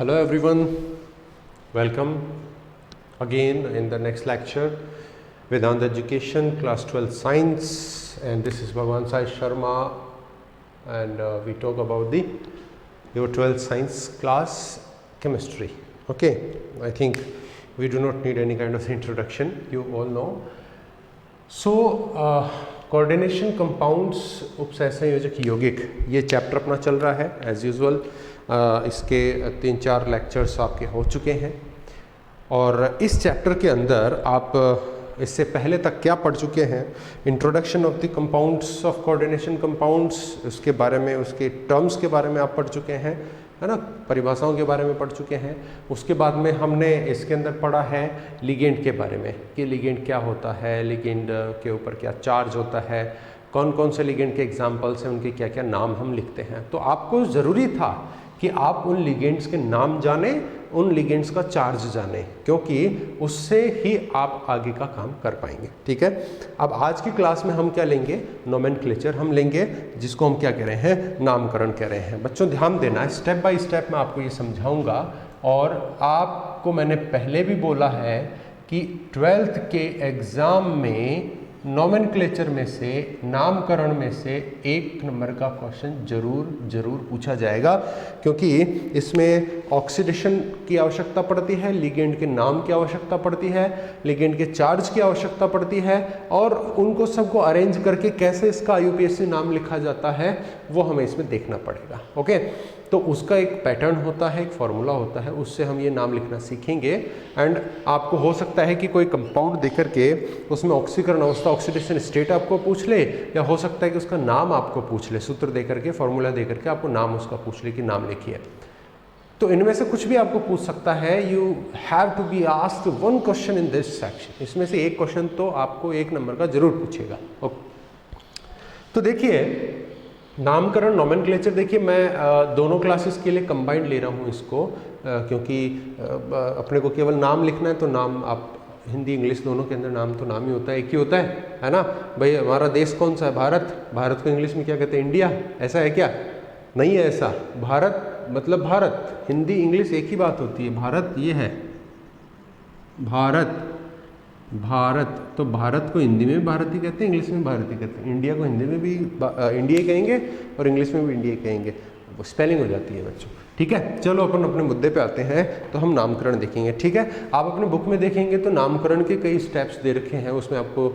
Hello everyone, welcome again in the next lecture Vedanta Education class 12 Science, and this is Bhagwan Sai Sharma, and we talk about your 12th Science class chemistry. Okay, I think we do not need any kind of introduction, you all know. So coordination compounds उपसहसंयोजक यौगिक, ये chapter अपना चल रहा है as usual. इसके 3-4 lectures आपके हो चुके हैं और इस चैप्टर के अंदर आप इससे पहले तक क्या पढ़ चुके हैं, introduction of the compounds of coordination compounds, उसके बारे में, उसके टर्म्स के बारे में आप पढ़ चुके हैं, है ना, परिभाषाओं के बारे में पढ़ चुके हैं। उसके बाद में हमने इसके अंदर पढ़ा है लिगेंड के बारे में कि लिगेंड क्या होता है, लिगेंड के ऊपर क्या चार्ज होता है, कौन कौन से लिगेंड के एग्जाम्पल्स हैं, उनके क्या क्या नाम हम लिखते हैं। तो आपको ज़रूरी था कि आप उन लिगेंड्स के नाम जाने, उन लिगेंड्स का चार्ज जाने, क्योंकि उससे ही आप आगे का काम कर पाएंगे। ठीक है, अब आज की क्लास में हम क्या लेंगे, नोमेनक्लेचर हम लेंगे, जिसको हम क्या कह रहे हैं, नामकरण कह रहे हैं। बच्चों ध्यान देना है, स्टेप बाय स्टेप मैं आपको ये समझाऊंगा। और आपको मैंने पहले भी बोला है कि 12th के एग्ज़ाम में नोमेनक्लेचर में से, नामकरण में से 1 नंबर का क्वेश्चन जरूर पूछा जाएगा, क्योंकि इसमें ऑक्सीडेशन की आवश्यकता पड़ती है, लिगेंड के नाम की आवश्यकता पड़ती है, लिगेंड के चार्ज की आवश्यकता पड़ती है, और उनको सबको अरेंज करके कैसे इसका IUPAC नाम लिखा जाता है वो हमें इसमें देखना पड़ेगा। ओके, तो उसका एक पैटर्न होता है, एक फॉर्मूला होता है, उससे हम ये नाम लिखना सीखेंगे। एंड आपको हो सकता है कि कोई कंपाउंड देकर के उसमें ऑक्सीकरण अवस्था, ऑक्सीडेशन स्टेट आपको पूछ ले, या हो सकता है कि उसका नाम आपको पूछ ले, सूत्र देकर के, फॉर्मूला देकर के आपको नाम उसका पूछ ले कि नाम लिखिए। तो इनमें से कुछ भी आपको पूछ सकता है। You have to be asked 1 question in this section. इसमें से 1 क्वेश्चन तो आपको 1 नंबर का जरूर पूछेगा। ओके, तो देखिए नामकरण, नोमेनक्लेचर, देखिए मैं दोनों क्लासेस के लिए कंबाइंड ले रहा हूँ इसको, क्योंकि अपने को केवल नाम लिखना है तो नाम, आप हिंदी इंग्लिश दोनों के अंदर नाम तो नाम ही होता है, एक ही होता है ना भाई। हमारा देश कौन सा है, भारत। भारत को इंग्लिश में क्या कहते हैं, इंडिया। ऐसा है क्या? नहीं है ऐसा। भारत मतलब भारत, हिंदी इंग्लिश एक ही बात होती है। भारत ये है भारत, भारत, तो भारत को हिंदी में भी भारत ही कहते हैं, इंग्लिश में भारत ही कहते हैं। इंडिया को हिंदी में भी इंडिया कहेंगे और इंग्लिश में भी इंडिया कहेंगे, वो स्पेलिंग हो जाती है बच्चों। ठीक है, चलो अपन अपने मुद्दे पे आते हैं। तो हम नामकरण देखेंगे। ठीक है, आप अपने बुक में देखेंगे तो नामकरण के कई स्टेप्स दे रखे हैं, उसमें आपको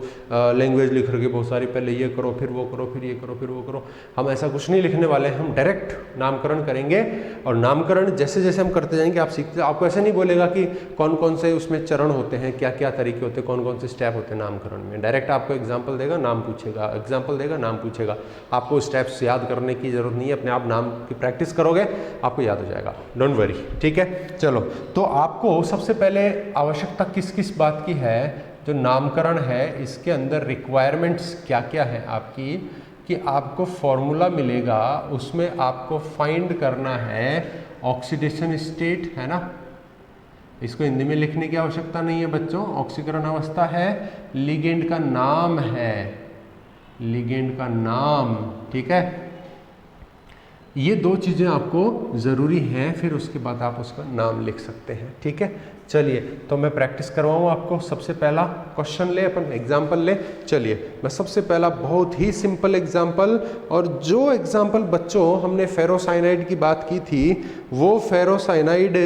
लैंग्वेज लिख रखी बहुत सारी, पहले ये करो, फिर वो करो, फिर ये करो, फिर वो करो। हम ऐसा कुछ नहीं लिखने वाले हैं, हम डायरेक्ट नामकरण करेंगे। और नामकरण जैसे जैसे हम करते जाएंगे आप सीखते, आपको ऐसा नहीं बोलेगा कि कौन कौन से उसमें चरण होते हैं, क्या क्या तरीके होते हैं, कौन कौन से स्टेप होते हैं नामकरण में। डायरेक्ट आपको एग्जाम्पल देगा, नाम पूछेगा, एग्जाम्पल देगा, नाम पूछेगा। आपको स्टेप्स याद करने की जरूरत नहीं है, अपने आप नाम की प्रैक्टिस करोगे आपको याद हो जाएगा, डोंट वरी। ठीक है, चलो, तो आपको सबसे पहले आवश्यकता किस किस बात की है, जो नामकरण है इसके अंदर रिक्वायरमेंट्स क्या क्या है आपकी, कि आपको फॉर्मूला मिलेगा, उसमें आपको फाइंड करना है ऑक्सीडेशन स्टेट, है ना। इसको हिंदी में लिखने की आवश्यकता नहीं है बच्चों। ऑक्सीकरण अवस्था है, लिगेंड का नाम है, लिगेंड का नाम। ठीक है, ये 2 चीज़ें आपको ज़रूरी हैं, फिर उसके बाद आप उसका नाम लिख सकते हैं। ठीक है, चलिए तो मैं प्रैक्टिस करवाऊँ आपको। सबसे पहला क्वेश्चन ले, अपन एग्जाम्पल ले। चलिए, मैं सबसे पहला बहुत ही सिंपल एग्जाम्पल, और जो एग्जाम्पल बच्चों हमने फेरोसाइनाइड की बात की थी, वो फेरोसाइनाइड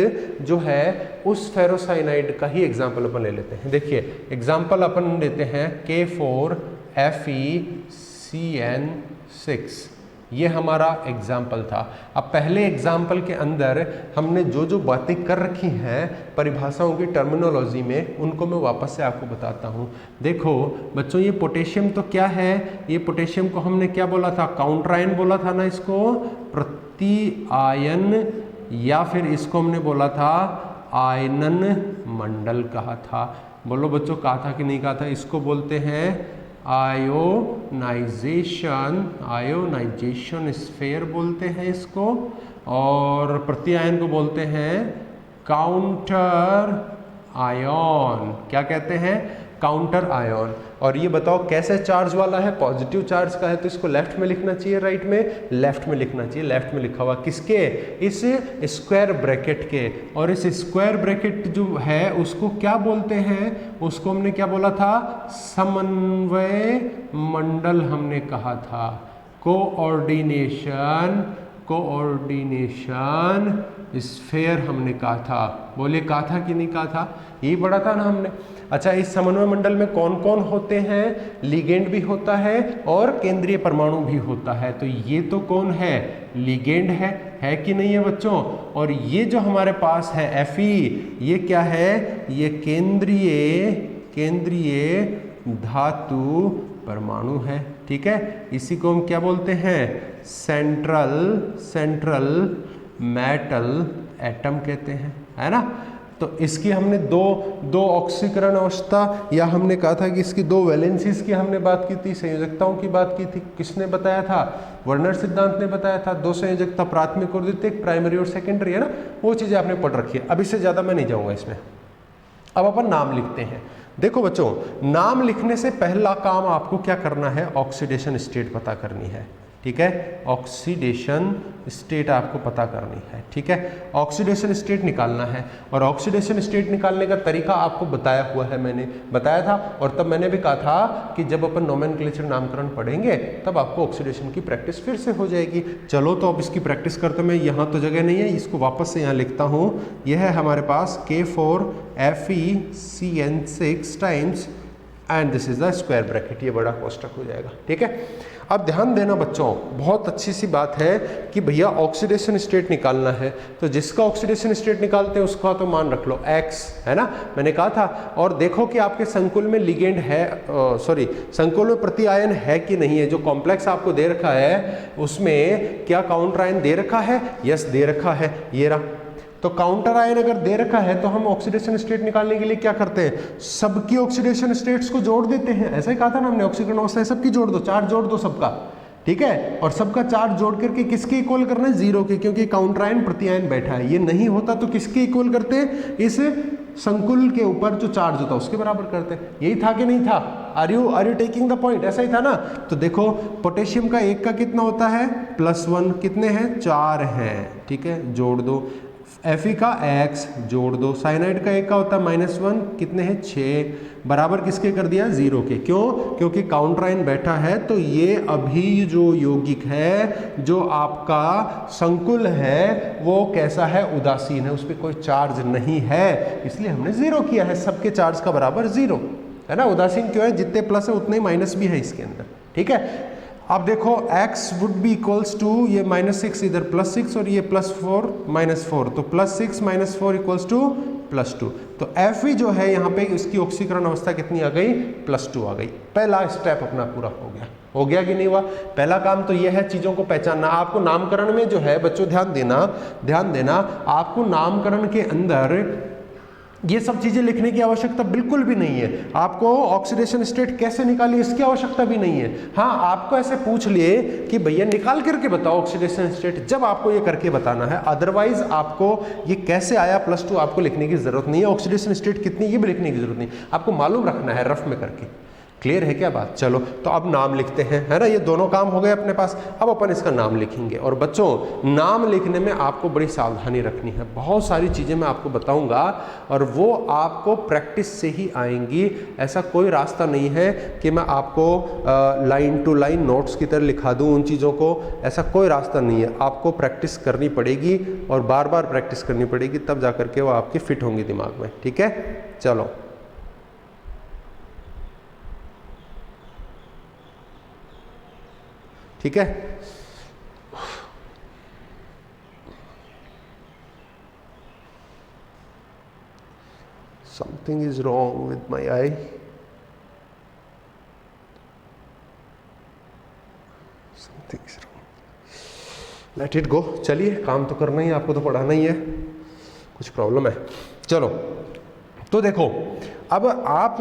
जो है, उस फेरोसाइनाइड का ही एग्जाम्पल अपन ले लेते हैं। देखिए एग्जाम्पल अपन लेते हैं K4FeCN6, ये हमारा एग्जाम्पल था। अब पहले एग्जाम्पल के अंदर हमने जो जो बातें कर रखी हैं परिभाषाओं की टर्मिनोलॉजी में, उनको मैं वापस से आपको बताता हूँ। देखो बच्चों, ये पोटेशियम तो क्या है, ये पोटेशियम को हमने क्या बोला था, काउंटर आयन बोला था ना, इसको प्रति आयन, या फिर इसको हमने बोला था आयनन मंडल कहा था। बोलो बच्चों, कहा था कि नहीं कहा था? इसको बोलते हैं आयोनाइजेशन स्फीयर बोलते हैं इसको, और प्रति आयन को बोलते हैं काउंटर आयन। क्या कहते हैं? Counter ion. और ये बताओ कैसे चार्ज वाला है, पॉजिटिव चार्ज का है, तो इसको लेफ्ट में लिखना चाहिए राइट में, लेफ्ट में लिखना चाहिए। लेफ्ट में लिखा हुआ किसके, इस स्क्वायर ब्रैकेट के। और इस स्क्वायर ब्रैकेट जो है उसको क्या बोलते हैं, उसको हमने क्या बोला था, समन्वय मंडल हमने कहा था, कोऑर्डिनेशन स्फेयर हमने कहा था। बोले कहा था कि नहीं कहा था, यही पढ़ा था ना हमने। अच्छा, इस समन्वय मंडल में कौन कौन होते हैं, लिगेंड भी होता है और केंद्रीय परमाणु भी होता है। तो ये तो कौन है, लिगेंड है कि नहीं है बच्चों। और ये जो हमारे पास है Fe, ये क्या है, ये केंद्रीय धातु परमाणु है। ठीक है, इसी को हम क्या बोलते हैं, सेंट्रल मेटल एटम कहते हैं, है ना। तो इसकी हमने दो ऑक्सीकरण अवस्था, या हमने कहा था कि इसकी 2 वैलेंसीज की हमने बात की थी, संयोजकताओं की बात की थी। किसने बताया था, वर्नर सिद्धांत ने बताया था। 2 संयोजकता, प्राथमिक और द्वितीयक, प्राइमरी और सेकेंडरी, है ना, वो चीजें आपने पढ़ रखी है। अब इससे ज्यादा मैं नहीं जाऊंगा इसमें। अब अपन नाम लिखते हैं। देखो बच्चों, नाम लिखने से पहला काम आपको क्या करना है, ऑक्सीडेशन स्टेट पता करनी है। ठीक है, ऑक्सीडेशन स्टेट आपको पता करनी है। ठीक है, ऑक्सीडेशन स्टेट निकालना है। और ऑक्सीडेशन स्टेट निकालने का तरीका आपको बताया हुआ है, मैंने बताया था। और तब मैंने भी कहा था कि जब अपन नोमेनक्लेचर नामकरण पढ़ेंगे तब आपको ऑक्सीडेशन की प्रैक्टिस फिर से हो जाएगी। चलो, तो अब इसकी प्रैक्टिस करते। मैं यहाँ तो जगह नहीं है, इसको वापस से यहाँ लिखता हूँ। यह है हमारे पास K4FeCN6 times and this is the square bracket, ये बड़ा कोष्टक हो जाएगा। ठीक है, अब ध्यान देना बच्चों, बहुत अच्छी सी बात है कि भैया ऑक्सीडेशन स्टेट निकालना है। तो जिसका ऑक्सीडेशन स्टेट निकालते हैं उसका तो मान रख लो X, है ना, मैंने कहा था। और देखो कि आपके संकुल में लिगेंड है, संकुल में प्रति आयन है कि नहीं है। जो कॉम्प्लेक्स आपको दे रखा है उसमें क्या काउंटर आयन दे रखा है, यस दे रखा है, ये रहा। तो काउंटर आयन अगर दे रखा है तो हम ऑक्सीडेशन स्टेट निकालने के लिए क्या करते हैं, सबकी ऑक्सीडेशन स्टेट्स को जोड़ देते हैं। ऐसा ही कहा था ना हमने, ऑक्सीकरण अवस्था सबकी जोड़ दो, चार्ज जोड़ दो सबका। ठीक है, और सबका चार्ज जोड़ करके किसके इक्वल करना है, 0 के, क्योंकि काउंटर आयन प्रति आयन बैठा है। ये नहीं होता तो किसके इक्वल करते हैं, इस संकुल के ऊपर जो चार्ज होता है उसके बराबर करते हैं। यही था कि नहीं था, are you taking the point, ऐसा ही था ना। तो देखो, पोटेशियम का 1 का कितना होता है, +1, कितने हैं, 4 हैं। ठीक है, जोड़ दो। Fe का X जोड़ दो। साइनाइड का 1 का होता है -1, कितने हैं, 6, बराबर किसके कर दिया, 0 के। क्यों, क्योंकि काउंटर आयन बैठा है। तो ये अभी जो यौगिक है, जो आपका संकुल है, वो कैसा है, उदासीन है, उस पर कोई चार्ज नहीं है, इसलिए हमने 0 किया है। सबके चार्ज का बराबर 0 है ना। उदासीन क्यों है, जितने प्लस है उतने ही माइनस भी है इसके अंदर। ठीक है, अब देखो x would be equals to, ये -6 इधर +6 और ये +4 -4, तो +6 -4 इक्वल्स टू +2। तो Fe जो है यहाँ पे, इसकी ऑक्सीकरण अवस्था कितनी आ गई, +2 आ गई। पहला स्टेप अपना पूरा हो गया कि नहीं हुआ। पहला काम तो ये है चीजों को पहचानना। आपको नामकरण में जो है बच्चों, ध्यान देना, आपको नामकरण के अंदर ये सब चीजें लिखने की आवश्यकता बिल्कुल भी नहीं है। आपको ऑक्सीडेशन स्टेट कैसे निकाली इसकी आवश्यकता भी नहीं है। हाँ, आपको ऐसे पूछ लिए कि भैया निकाल करके बताओ ऑक्सीडेशन स्टेट, जब आपको ये करके बताना है। अदरवाइज आपको ये कैसे आया +2 आपको लिखने की जरूरत नहीं है। ऑक्सीडेशन स्टेट कितनी, ये भी लिखने की जरूरत नहीं, आपको मालूम रखना है रफ में करके। क्लियर है क्या बात। चलो, तो अब नाम लिखते हैं, है ना। ये दोनों काम हो गए अपने पास। अब अपन इसका नाम लिखेंगे। और बच्चों, नाम लिखने में आपको बड़ी सावधानी रखनी है। बहुत सारी चीज़ें मैं आपको बताऊंगा और वो आपको प्रैक्टिस से ही आएंगी। ऐसा कोई रास्ता नहीं है कि मैं आपको लाइन टू लाइन नोट्स की तरह लिखा दूं उन चीज़ों को, ऐसा कोई रास्ता नहीं है। आपको प्रैक्टिस करनी पड़ेगी और बार बार प्रैक्टिस करनी पड़ेगी, तब जा करके वो आपकी फिट होंगी दिमाग में। ठीक है, चलो। ठीक है, something is wrong with my I. Something is wrong, let it go. चलिए, काम तो करना ही, आपको तो पढ़ाना ही है, कुछ प्रॉब्लम है। चलो, तो देखो, अब आप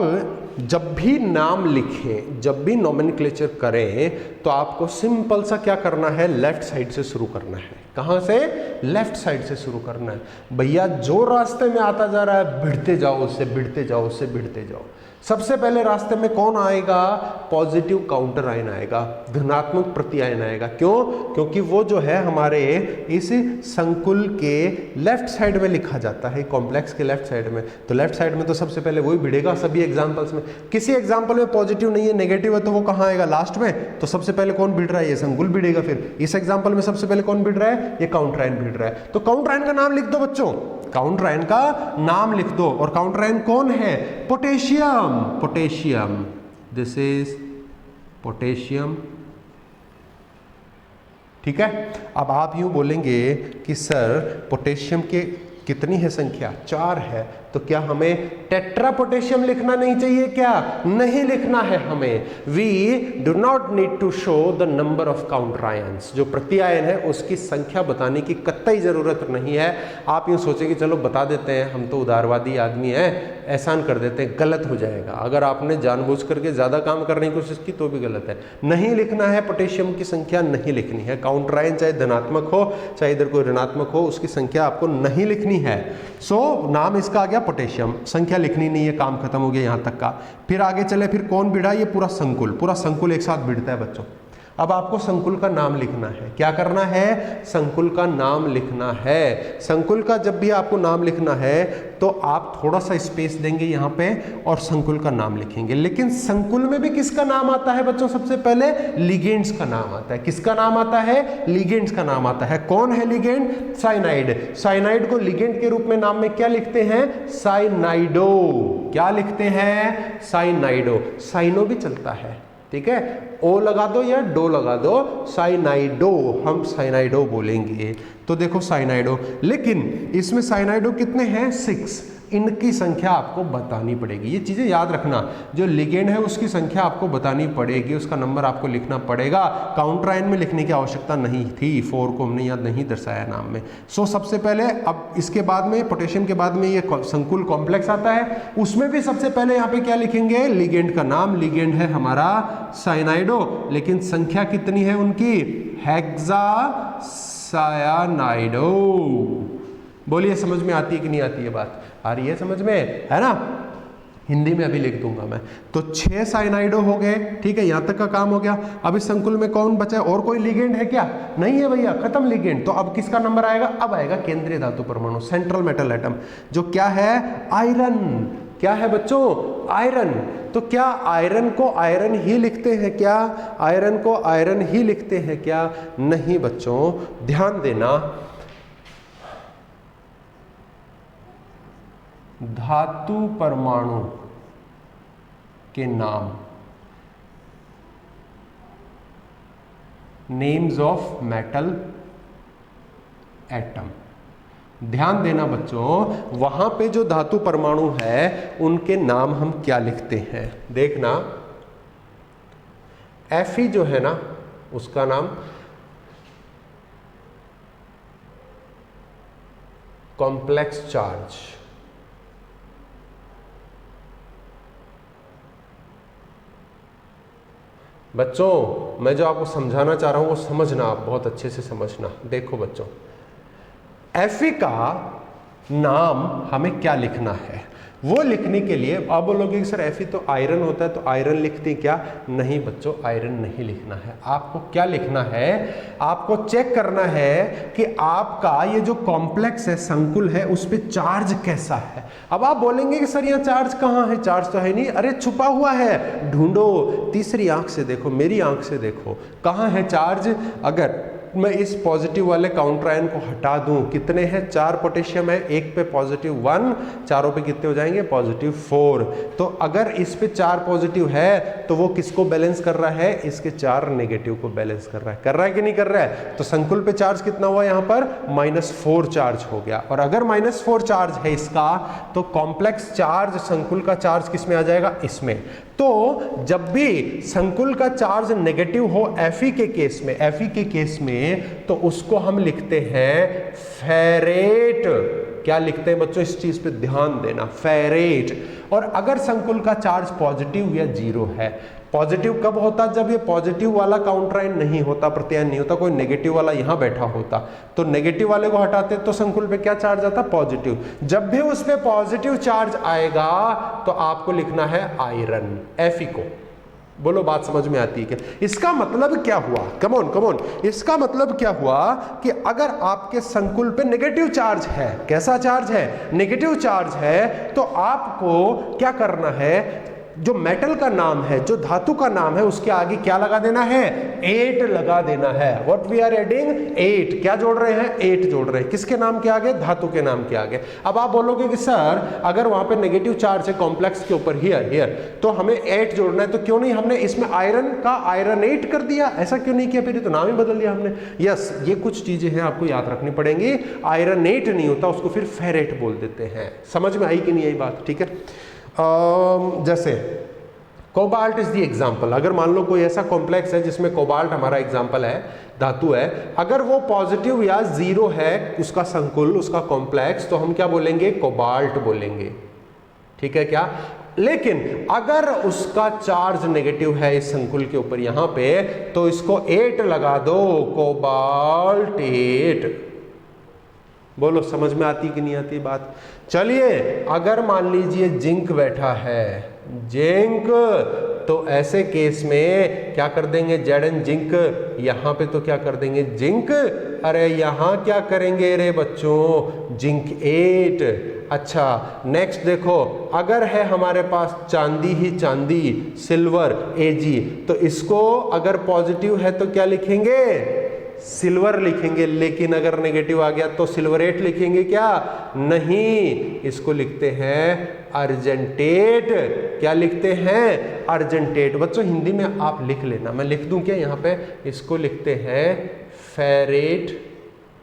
जब भी नाम लिखें, जब भी नोमेनक्लेचर करें, तो आपको सिंपल सा क्या करना है, लेफ्ट साइड से शुरू करना है। कहाँ से, लेफ्ट साइड से शुरू करना है। भैया जो रास्ते में आता जा रहा है भिड़ते जाओ उससे, भिड़ते जाओ उससे, भिड़ते जाओ। सबसे पहले रास्ते में कौन आएगा? पॉजिटिव काउंटर आयन आएगा, धनात्मक प्रति आयन आएगा। क्यों? क्योंकि वो जो है हमारे इस संकुल के लेफ्ट साइड में लिखा जाता है, कॉम्प्लेक्स के लेफ्ट साइड में। तो लेफ्ट साइड में तो सबसे पहले वही भिड़ेगा सभी एग्जांपल्स में। किसी एग्जांपल में पॉजिटिव नहीं है, नेगेटिव है, तो वो कहाँ आएगा? लास्ट में। तो सबसे पहले कौन भिड़ रहा है? ये संकुल भिड़ेगा। फिर इस एग्जांपल में सबसे पहले कौन भिड़ रहा है? ये काउंटर आयन भिड़ रहा है। तो काउंटर आयन का नाम लिख दो बच्चों, काउंटर आयन का नाम लिख दो। और काउंटर आयन कौन है? Potassium. Potassium, this is potassium. ठीक है। अब आप यूं बोलेंगे कि सर पोटेशियम के कितनी है संख्या? 4 है। तो क्या हमें टेट्रा पोटेशियम लिखना नहीं चाहिए क्या? नहीं लिखना है हमें। We do not need to show the number of counter ions. जो प्रति आयन है उसकी संख्या बताने की कतई जरूरत नहीं है। आप यूं सोचें कि चलो बता देते हैं, हम तो उदारवादी आदमी हैं, एहसान कर देते हैं, गलत हो जाएगा। अगर आपने जानबूझ करके ज्यादा काम करने की कोशिश की तो भी गलत है। नहीं लिखना है, पोटेशियम की संख्या नहीं लिखनी है। काउंटर आयन चाहे धनात्मक हो चाहे इधर कोई ऋणात्मक हो, उसकी संख्या आपको नहीं लिखनी है। सो नाम इसका आ गया पोटेशियम, संख्या लिखनी नहीं है, काम खत्म हो गया यहां तक का। फिर आगे चले, फिर कौन भिड़ा? ये पूरा संकुल एक साथ भिड़ता है बच्चों। अब आपको संकुल का नाम लिखना है। क्या करना है? संकुल का नाम लिखना है। संकुल का जब भी आपको नाम लिखना है तो आप थोड़ा सा स्पेस देंगे यहाँ पे और संकुल का नाम लिखेंगे। लेकिन संकुल में भी किसका नाम आता है बच्चों? सबसे पहले लिगेंड्स का नाम आता है। किसका नाम आता है? लिगेंड्स का नाम आता है। कौन है लिगेंड? साइनाइड। साइनाइड को लिगेंड के रूप में नाम में क्या लिखते हैं? साइनाइडो। क्या लिखते हैं? साइनाइडो। साइनो भी चलता है, ठीक है। ओ लगा दो या डो लगा दो, साइनाइडो, हम साइनाइडो बोलेंगे। तो देखो साइनाइडो, लेकिन इसमें साइनाइडो कितने हैं? 6। इनकी संख्या आपको बतानी पड़ेगी। ये चीजें याद रखना, जो लिगेंड है उसकी संख्या आपको बतानी पड़ेगी, उसका नंबर आपको लिखना पड़ेगा। काउंटर आयन में लिखने की आवश्यकता नहीं थी, 4 को हमने याद नहीं दर्शाया नाम में। सो सबसे पहले, अब इसके बाद में पोटेशियम के बाद में ये संकुल कॉम्प्लेक्स आता है, उसमें भी सबसे पहले यहाँ पे क्या लिखेंगे? लिगेंड का नाम। लिगेंड है हमारा साइनाइडो, लेकिन संख्या कितनी है उनकी? हेक्सा सायानाइडो। बोलिए समझ में आती है कि नहीं आती है? बात आ रही है समझ में, है ना? हिंदी में अभी लिख दूंगा मैं। तो 6 साइनाइडो हो गए, ठीक है, यहां तक का काम हो गया। अब इस संकुल में कौन बचा है? और कोई लिगेंड है क्या? नहीं है भैया, खत्म लिगेंड। तो अब किसका नंबर आएगा? अब आएगा केंद्रीय धातु परमाणु, सेंट्रल मेटल एटम, जो क्या है? आयरन। क्या है बच्चों? आयरन। तो क्या आयरन को आयरन ही लिखते हैं क्या? आयरन को आयरन ही लिखते हैं क्या? नहीं बच्चों, ध्यान देना, धातु परमाणु के नाम, नेम्स ऑफ मेटल एटम, ध्यान देना बच्चों, वहां पे जो धातु परमाणु है उनके नाम हम क्या लिखते हैं? देखना, Fe जो है ना, उसका नाम कॉम्प्लेक्स चार्ज। बच्चों मैं जो आपको समझाना चाह रहा हूं वो समझना, आप बहुत अच्छे से समझना। देखो बच्चों, Fe का नाम हमें क्या लिखना है? वो लिखने के लिए आप बोलोगे कि सर Fe तो आयरन होता है, तो आयरन लिखते हैं क्या? नहीं बच्चों, आयरन नहीं लिखना है। आपको क्या लिखना है? आपको चेक करना है कि आपका ये जो कॉम्प्लेक्स है, संकुल है, उस पे चार्ज कैसा है। अब आप बोलेंगे कि सर यहाँ चार्ज कहाँ है? चार्ज तो है नहीं। अरे छुपा हुआ है, ढूंढो, तीसरी आंख से देखो, मेरी आंख से देखो, कहाँ है चार्ज? अगर मैं इस पॉजिटिव वाले काउंटर आयन को हटा दूं, कितने हैं? 4 पोटेशियम है, एक पे पॉजिटिव 1, चारों पे कितने हो जाएंगे? पॉजिटिव 4। तो अगर इस पे 4 पॉजिटिव है तो वो किसको बैलेंस कर रहा है? इसके 4 नेगेटिव को बैलेंस कर रहा है। कर रहा है कि नहीं कर रहा है? तो संकुल पे चार्ज कितना हुआ? यहाँ पर -4 चार्ज हो गया। और अगर -4 चार्ज है इसका, तो कॉम्प्लेक्स चार्ज, संकुल का चार्ज किस में आ जाएगा? इसमें। तो जब भी संकुल का चार्ज नेगेटिव हो Fe के केस में, Fe के केस में, तो उसको हम लिखते हैं फेरेट। क्या लिखते हैं बच्चों? इस चीज पे ध्यान देना, फेरेट। और अगर संकुल का चार्ज पॉजिटिव या 0 है, पॉजिटिव कब होता? जब ये पॉजिटिव वाला काउंटराइन नहीं होता, प्रत्यायन नहीं होता, कोई नेगेटिव वाला यहां बैठा होता, तो नेगेटिव वाले को हटाते तो संकुल पे क्या चार्ज आता? पॉजिटिव। जब भी उस पे पॉजिटिव चार्ज आएगा तो आपको लिखना है आयरन, Fe को। बोलो बात समझ में आती है क्या? इसका मतलब क्या हुआ? कमॉन कमॉन, इसका मतलब क्या हुआ कि अगर आपके संकुल पे नेगेटिव चार्ज है, कैसा चार्ज है? नेगेटिव चार्ज है, तो आपको क्या करना है? जो मेटल का नाम है, जो धातु का नाम है, उसके आगे क्या लगा देना है? 8 लगा देना है। What we are adding? 8। क्या जोड़ रहे हैं? 8 जोड़ रहे हैं। किसके नाम के आगे? धातु के नाम के आगे। अब आप बोलोगे कि सर अगर वहां पे नेगेटिव चार्ज है कॉम्प्लेक्स के ऊपर, हियर तो हमें 8 जोड़ना है, तो क्यों नहीं हमने इसमें आयरन का आयरनेट कर दिया? ऐसा क्यों नहीं किया? फिर ये तो नाम ही बदल दिया हमने। यस, ये कुछ चीजें हैं आपको याद रखनी पड़ेंगी। आयरनेट नहीं होता, उसको फिर फेरेट बोल देते हैं। समझ में आई कि नहीं आई बात? ठीक है। जैसे कोबाल्ट इज द एग्जाम्पल। अगर मान लो कोई ऐसा कॉम्प्लेक्स है जिसमें कोबाल्ट हमारा एग्जाम्पल है, धातु है, अगर वो पॉजिटिव या जीरो है उसका संकुल, उसका कॉम्प्लेक्स, तो हम क्या बोलेंगे? कोबाल्ट बोलेंगे। ठीक है क्या? लेकिन अगर उसका चार्ज नेगेटिव है इस संकुल के ऊपर यहां पे, तो इसको 8 लगा दो, कोबाल्ट 8। बोलो समझ में आती कि नहीं आती बात? चलिए, अगर मान लीजिए जिंक बैठा है, जिंक, तो ऐसे केस में क्या कर देंगे? Z N zinc. यहां पे तो क्या कर देंगे? जिंक। अरे यहां क्या करेंगे रे बच्चों? जिंक 8। अच्छा, नेक्स्ट देखो, अगर है हमारे पास चांदी ही चांदी, सिल्वर Ag, तो इसको अगर पॉजिटिव है तो क्या लिखेंगे? सिल्वर लिखेंगे। लेकिन अगर नेगेटिव आ गया तो सिल्वरेट लिखेंगे क्या? नहीं, इसको लिखते हैं अर्जेंटेट। क्या लिखते हैं? अर्जेंटेट। बच्चों हिंदी में आप लिख लेना, मैं लिख दूं क्या यहाँ पे? इसको लिखते हैं फेरेट,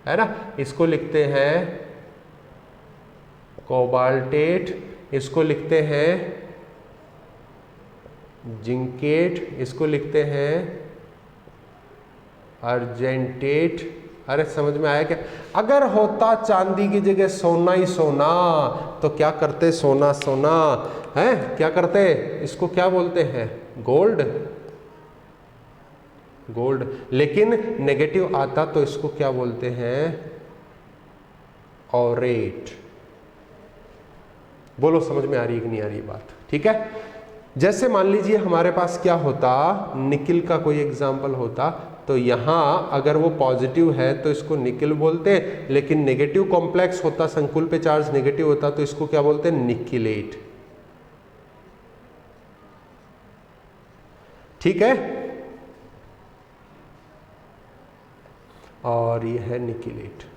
है ना? इसको लिखते हैं कोबाल्टेट, इसको लिखते हैं जिंकेट, इसको लिखते हैं अर्जेंटेट। अरे समझ में आया क्या? अगर होता चांदी की जगह सोना ही सोना, तो क्या करते? सोना सोना है, क्या करते? इसको क्या बोलते हैं? Gold, gold. लेकिन नेगेटिव आता तो इसको क्या बोलते हैं? ऑरेट। बोलो समझ में आ रही है कि नहीं आ रही बात? ठीक है। जैसे मान लीजिए हमारे पास क्या होता, निकिल का कोई एग्जाम्पल होता, तो यहां अगर वो पॉजिटिव है तो इसको निकिल बोलते हैं, लेकिन नेगेटिव कॉम्प्लेक्स होता, संकुल पे चार्ज नेगेटिव होता, तो इसको क्या बोलते हैं? निकिलेट। ठीक है। और ये है निकिलेट।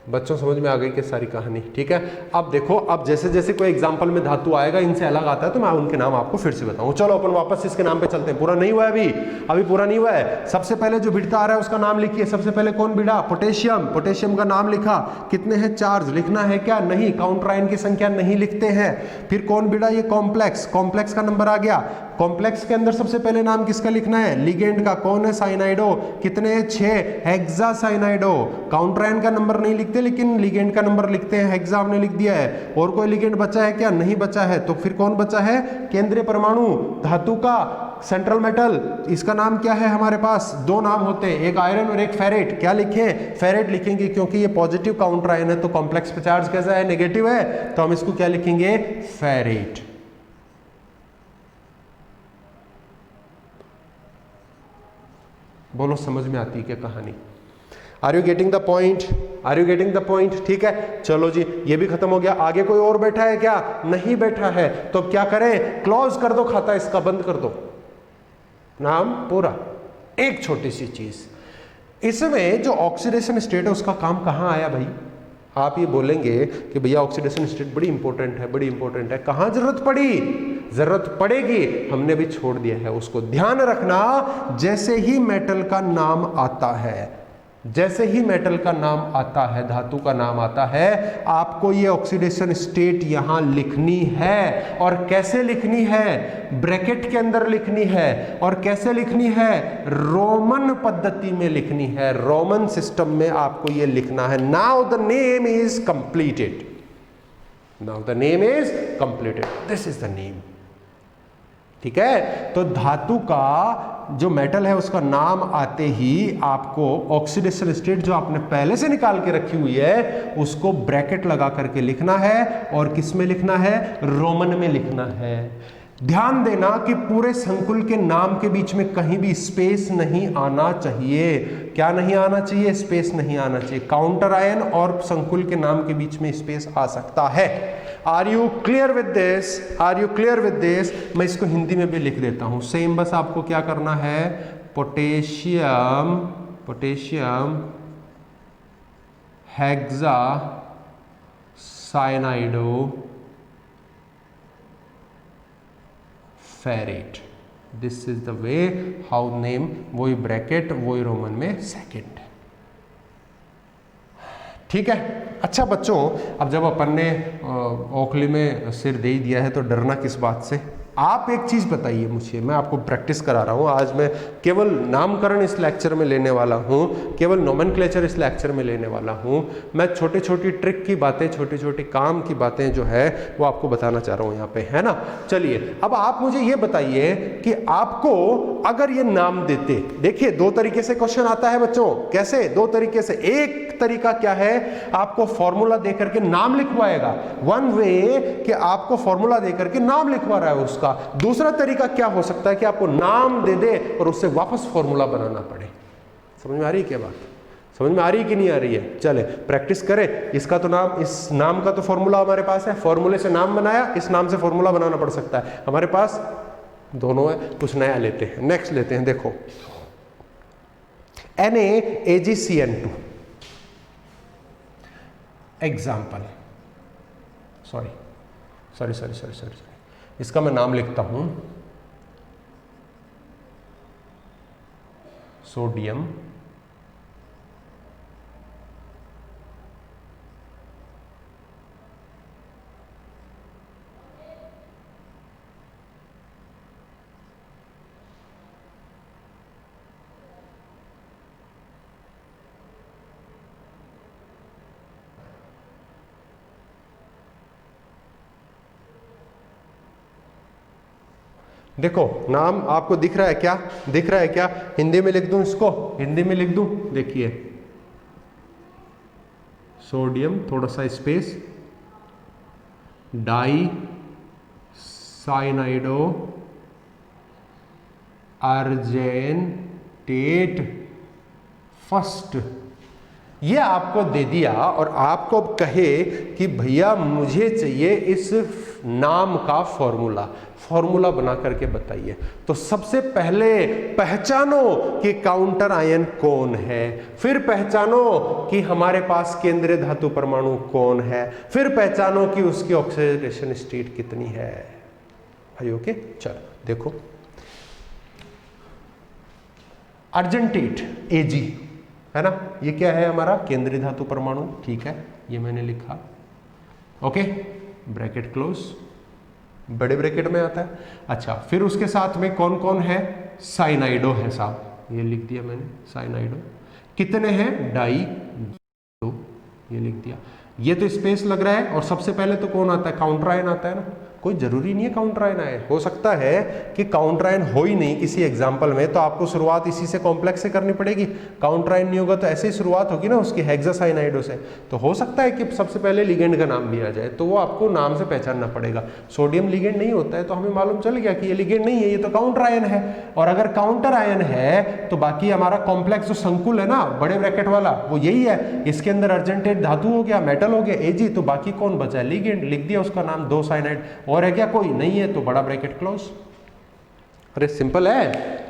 बच्चों समझ में आ गई कि सारी कहानी? ठीक है। अब देखो, अब जैसे जैसे कोई एग्जांपल में धातु आएगा, इनसे अलग आता है, तो मैं उनके नाम आपको फिर से बताऊं। चलो अपन वापस इसके नाम पे चलते हैं। पूरा नहीं हुआ है अभी पूरा नहीं हुआ है। सबसे पहले जो भिड़ता आ रहा है उसका नाम लिखिए। सबसे पहले कौन भिड़ा? पोटेशियम। पोटेशियम का नाम लिखा, कितने हैं चार्ज लिखना है क्या? नहीं, काउंटराइन की संख्या नहीं लिखते हैं। फिर कौन भिड़ा? ये कॉम्प्लेक्स। कॉम्प्लेक्स का नंबर आ गया। कॉम्प्लेक्स के अंदर सबसे पहले नाम किसका लिखना है? लिगेंड का। कौन है? साइनाइडो। कितने हैं? 6, हेक्सासाइनाइडो। काउंटराइन का नंबर नहीं लिखते, लेकिन लिगेंड का नंबर लिखते हैं। हेक्सा हमने लिख दिया है। और कोई लिगेंड बचा है क्या? नहीं बचा है। तो फिर कौन बचा है? केंद्रीय परमाणु धातु का, सेंट्रल मेटल। इसका नाम क्या है? हमारे पास 2 नाम होते हैं, एक आयरन और एक फेरेट। क्या लिखें? फेरेट लिखेंगे, क्योंकि ये पॉजिटिव काउंटराइन है, तो कॉम्प्लेक्स पे चार्ज कैसा है? नेगेटिव है, तो हम इसको क्या लिखेंगे? फेरेट। बोलो समझ में आती है क्या कहानी? Are you getting the point? Are you getting the point? ठीक है। चलो जी, ये भी खत्म हो गया। आगे कोई और बैठा है क्या? नहीं बैठा है। तो क्या करें? क्लोज कर दो खाता, इसका बंद कर दो, नाम पूरा। एक छोटी सी चीज, इसमें जो ऑक्सीडेशन स्टेट है उसका काम कहां आया भाई? आप ये बोलेंगे कि भैया ऑक्सीडेशन स्टेट बड़ी इंपॉर्टेंट है, बड़ी इंपॉर्टेंट है। कहां जरूरत पड़ी? जरूरत पड़ेगी, हमने भी छोड़ दिया है उसको। ध्यान रखना, जैसे ही मेटल का नाम आता है, जैसे ही मेटल का नाम आता है, धातु का नाम आता है, आपको ये ऑक्सीडेशन स्टेट यहां लिखनी है। और कैसे लिखनी है? ब्रैकेट के अंदर लिखनी है। और कैसे लिखनी है? रोमन पद्धति में लिखनी है, रोमन सिस्टम में आपको ये लिखना है। Now the name is completed. Now the name is completed. This is the name. ठीक है। तो धातु का जो मेटल है उसका नाम आते ही आपको ऑक्सीडेशन स्टेट जो आपने पहले से निकाल के रखी हुई है उसको ब्रैकेट लगा करके लिखना है, और किस में लिखना है, रोमन में लिखना है। ध्यान देना कि पूरे संकुल के नाम के बीच में कहीं भी स्पेस नहीं आना चाहिए। क्या नहीं आना चाहिए, स्पेस नहीं आना चाहिए। काउंटर आयन और संकुल के नाम के बीच में स्पेस आ सकता है। Are you clear with this, are you clear with this. मैं इसको हिंदी में भी लिख देता हूं सेम, बस आपको क्या करना है, potassium, potassium hexa cyanido ferrate. This is the way how name, वही ब्रैकेट वही रोमन में सेकंड। ठीक है। अच्छा बच्चों, अब जब अपन ने ओखली में सिर दे ही दिया है तो डरना किस बात से। आप एक चीज बताइए मुझे, मैं आपको प्रैक्टिस करा रहा हूं। आज मैं केवल नामकरण इस लेक्चर में लेने वाला हूं, केवल नोमेनक्लेचर इस लेक्चर में लेने वाला हूं। मैं छोटी छोटी ट्रिक की बातें, छोटी छोटी काम की बातें जो है वो आपको बताना चाह रहा हूं यहाँ पे, है ना। चलिए अब आप मुझे ये बताइए कि आपको अगर ये नाम देते, देखिए दो तरीके से क्वेश्चन आता है बच्चों। कैसे, दो तरीके से। एक तरीका क्या है, आपको फॉर्मूला देकर के नाम लिखवाएगा, वन वे कि आपको फॉर्मूला देकर के नाम लिखवा रहा है उसका। दूसरा तरीका क्या हो सकता है कि आपको नाम दे दे और उससे वापस फॉर्मूला बनाना पड़े। समझ में आ रही है क्या बात, समझ में आ रही है कि नहीं आ रही है। चले प्रैक्टिस करें। इसका तो नाम, इस नाम का तो फॉर्मूला हमारे पास है, फॉर्मूले से नाम बनाया, इस नाम से फॉर्मूला बनाना पड़ सकता है। हमारे पास दोनों है, कुछ नया लेते हैं। नेक्स्ट लेते हैं, देखो NaAgCN2 एग्जाम्पल, सॉरी, इसका मैं नाम लिखता हूं सोडियम देखो नाम आपको दिख रहा है क्या, दिख रहा है क्या। हिंदी में लिख दूं इसको, हिंदी में लिख दूं, देखिए सोडियम, थोड़ा सा स्पेस, डाई साइनाइडो अर्जेंटेट फर्स्ट। ये आपको दे दिया और आपको कहे कि भैया मुझे चाहिए इस नाम का फॉर्मूला, फॉर्मूला बना करके बताइए। तो सबसे पहले पहचानो कि काउंटर आयन कौन है, फिर पहचानो कि हमारे पास केंद्रीय धातु परमाणु कौन है, फिर पहचानो कि उसकी ऑक्सीडेशन स्टेट कितनी है। भाई ओके, चलो देखो अर्जेंटेट Ag है ना, ये क्या है हमारा केंद्रीय धातु परमाणु। ठीक है, ये मैंने लिखा, ओके, ब्रैकेट क्लोज, बड़े ब्रैकेट में आता है। अच्छा, फिर उसके साथ में कौन कौन है, साइनाइडो है साहब, ये लिख दिया मैंने साइनाइडो। कितने हैं, डाई दो, ये लिख दिया। ये तो स्पेस लग रहा है, और सबसे पहले तो कौन आता है, काउंटर आयन आता है ना। कोई जरूरी नहीं है काउंटर आयन आए, हो सकता है कि काउंटर आयन हो ही नहीं किसी एग्जाम्पल में, तो आपको शुरुआत इसी से कॉम्प्लेक्स से करनी पड़ेगी। काउंटर आयन नहीं होगा तो ऐसे ही शुरुआत होगी ना उसकी, हेक्सासाइनाइडो से। तो हो सकता है कि सबसे पहले लिगेंड का नाम भी आ जाए, तो वो आपको नाम से पहचानना पड़ेगा। सोडियम लिगेंड नहीं होता है तो हमें मालूम चल गया कि ये लिगेंड नहीं है, ये तो काउंटर आयन है। और अगर काउंटर आयन है तो बाकी हमारा कॉम्प्लेक्स जो संकुल है ना बड़े ब्रैकेट वाला, वो यही है। इसके अंदर अर्जेंटेट धातु हो गया, मेटल हो गया Ag, तो बाकी कौन बचा, लिगेंड। लिख दिया उसका नाम, 2 साइनाइड। और है क्या, कोई नहीं है तो बड़ा ब्रैकेट क्लोज। अरे सिंपल है,